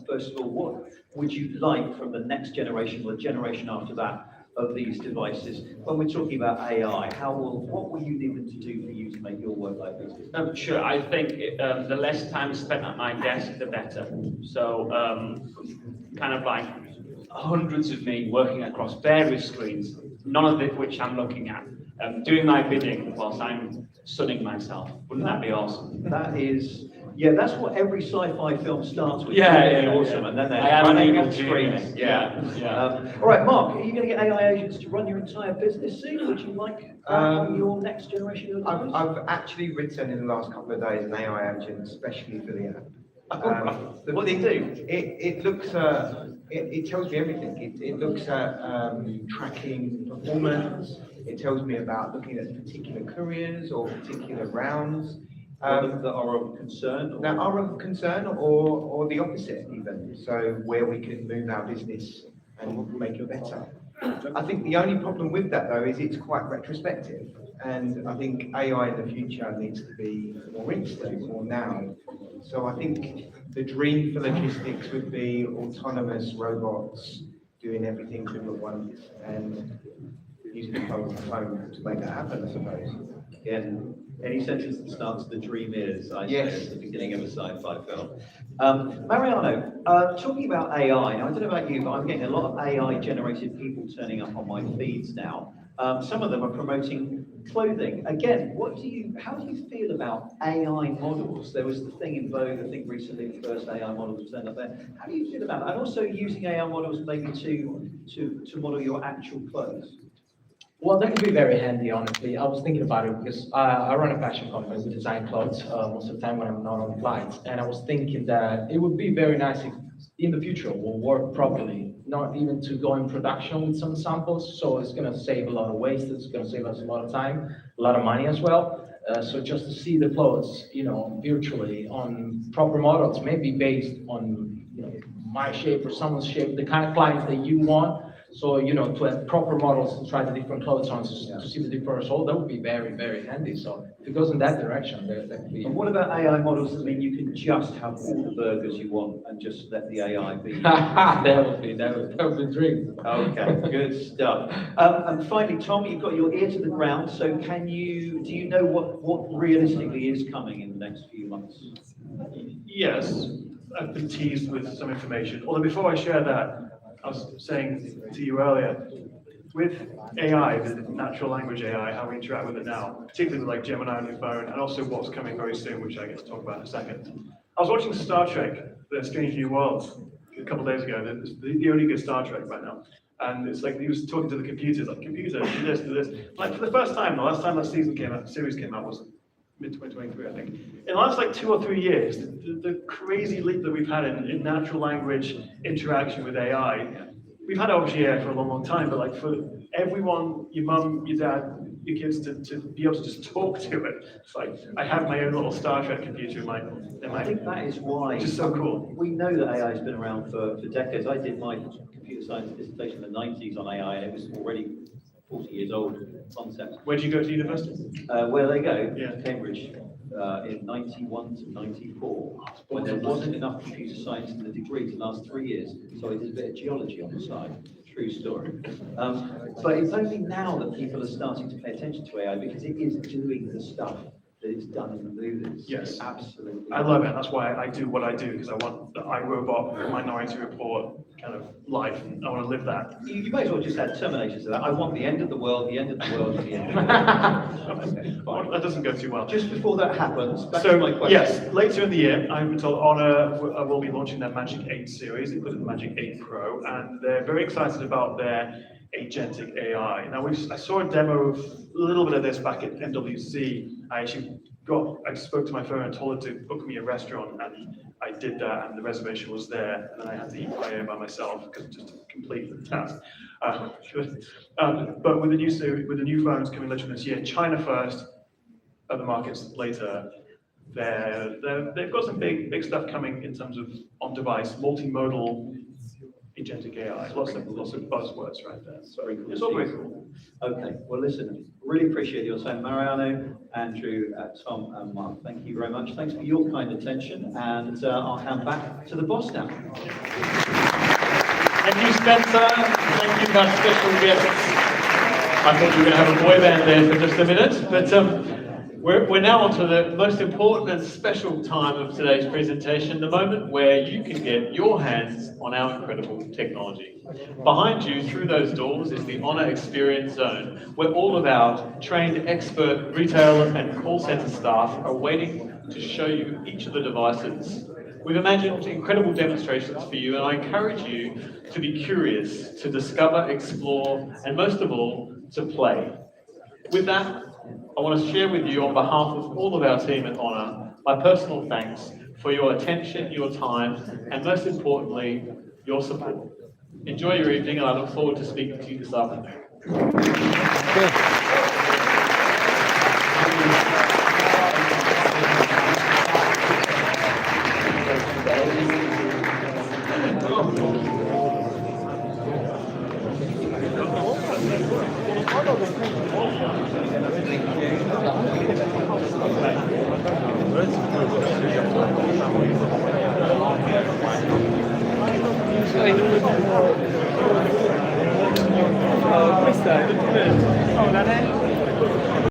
first of all, what would you like from the next generation or the generation after that of these devices? When we're talking about AI, what will you need them to do for you to make your work like this? Sure, I think the less time spent at my desk, the better. So kind of like hundreds of me working across various screens, none of which I'm looking at, doing my bidding whilst I'm sunning myself. Wouldn't that be awesome? That is, yeah, that's what every sci-fi film starts with. Yeah, awesome, and then I am running an on screens. Yeah. All right, Mark, are you going to get AI agents to run your entire business soon? Would you like on your next generation of devices? I've actually written in the last couple of days an AI agent especially for the app. What do you do? It looks it tells me everything. It looks at tracking performance. It tells me about looking at particular couriers or particular rounds. That are of concern? That are of concern or the opposite even. So where we can move our business and make it better. I think the only problem with that though is it's quite retrospective. And I think AI in the future needs to be more instant, more now. So I think the dream for logistics would be autonomous robots doing everything all at once and using the phone to make that happen, I suppose. Again, any sentence that starts the dream is, I Yes. say, at the beginning of a sci-fi film. Mariano, talking about AI, now I don't know about you, but I'm getting a lot of AI-generated people turning up on my feeds now. Some of them are promoting clothing. Again, how do you feel about AI models? There was the thing in vogue, I think recently, the first AI model was turned up there. How do you feel about that? And also using AI models maybe to model your actual clothes? Well, that could be very handy, honestly. I was thinking about it because I run a fashion company. We design clothes most of the time when I'm not on flights. And I was thinking that it would be very nice if in the future we'll work properly, not even to go in production with some samples. So it's going to save a lot of waste. It's going to save us a lot of time, a lot of money as well. So just to see the clothes, virtually on proper models, maybe based on my shape or someone's shape, the kind of clients that you want. So, to have proper models to try the different clothes on to see the different result, that would be very, very handy. So if it goes in that direction, that could be. And what about AI models that mean you can just have all the burgers you want and just let the AI be? that would be the dream. Okay, good stuff. And finally, Tom, you've got your ear to the ground. So do you know what realistically is coming in the next few months? Yes, I've been teased with some information. Although before I share that, I was saying to you earlier, with AI, the natural language AI, how we interact with it now, particularly with like Gemini on your phone, and also what's coming very soon, which I get to talk about in a second. I was watching Star Trek, The Strange New Worlds, a couple of days ago. The only good Star Trek right now. And it's like he was talking to the computers, like, computer, do this, do this. Like for the first time, the last time that series came out was mid-2023, I think. In the last like 2 or 3 years, the crazy leap that we've had in natural language interaction with AI, we've had obviously AI for a long, long time, but like for everyone, your mum, your dad, your kids to be able to just talk to it. It's like, I have my own little Star Trek computer in my I think that is why, which is so cool. We know that AI has been around for decades. I did my computer science dissertation in the 90s on AI, and it was already 40 years old concept. Where did you go to university? Where they go? Yeah. Cambridge. In 91 to 94, when there wasn't enough computer science in the degree to last 3 years, so I did a bit of geology on the side. True story. But it's only now that people are starting to pay attention to AI because it is doing the stuff that it's done in the movies. Yes. Absolutely. I love it. That's why I do what I do, because I want the iRobot, Minority Report kind of life. I want to live that. You may as well just add Terminator to that. I want the end of the world, the end of the world, the end of the world. Okay, well, that doesn't go too well. Just before that happens, back to my question. Yes, later in the year, I've been told Honor will be launching their Magic 8 series. They put it in Magic 8 Pro, and they're very excited about their agentic AI. Now, I saw a demo of a little bit of this back at MWC. I spoke to my phone and told it to book me a restaurant, and I did that, and the reservation was there, and then I had to eat paella by myself because just to complete the task. But with the new phones coming later this year, China first, other markets later. They've got some big stuff coming in terms of on-device, multimodal agentic AI. Lots of buzzwords right there. So it's all very cool. Okay, well listen, really appreciate your time, Mariano, Andrew, Tom, and Mark. Thank you very much. Thanks for your kind attention, and I'll hand back to the boss now. Thank you, Spencer. Thank you to our special guests. I thought we were going to have a boy band there for just a minute, but we're now on to the most important and special time of today's presentation, the moment where you can get your hands on our incredible technology. Behind you, through those doors, is the Honor Experience Zone, where all of our trained expert retail and call center staff are waiting to show you each of the devices. We've imagined incredible demonstrations for you, and I encourage you to be curious, to discover, explore, and most of all, to play. With that, I want to share with you, on behalf of all of our team at Honor, my personal thanks for your attention, your time, and most importantly, your support. Enjoy your evening, and I look forward to speaking to you this afternoon.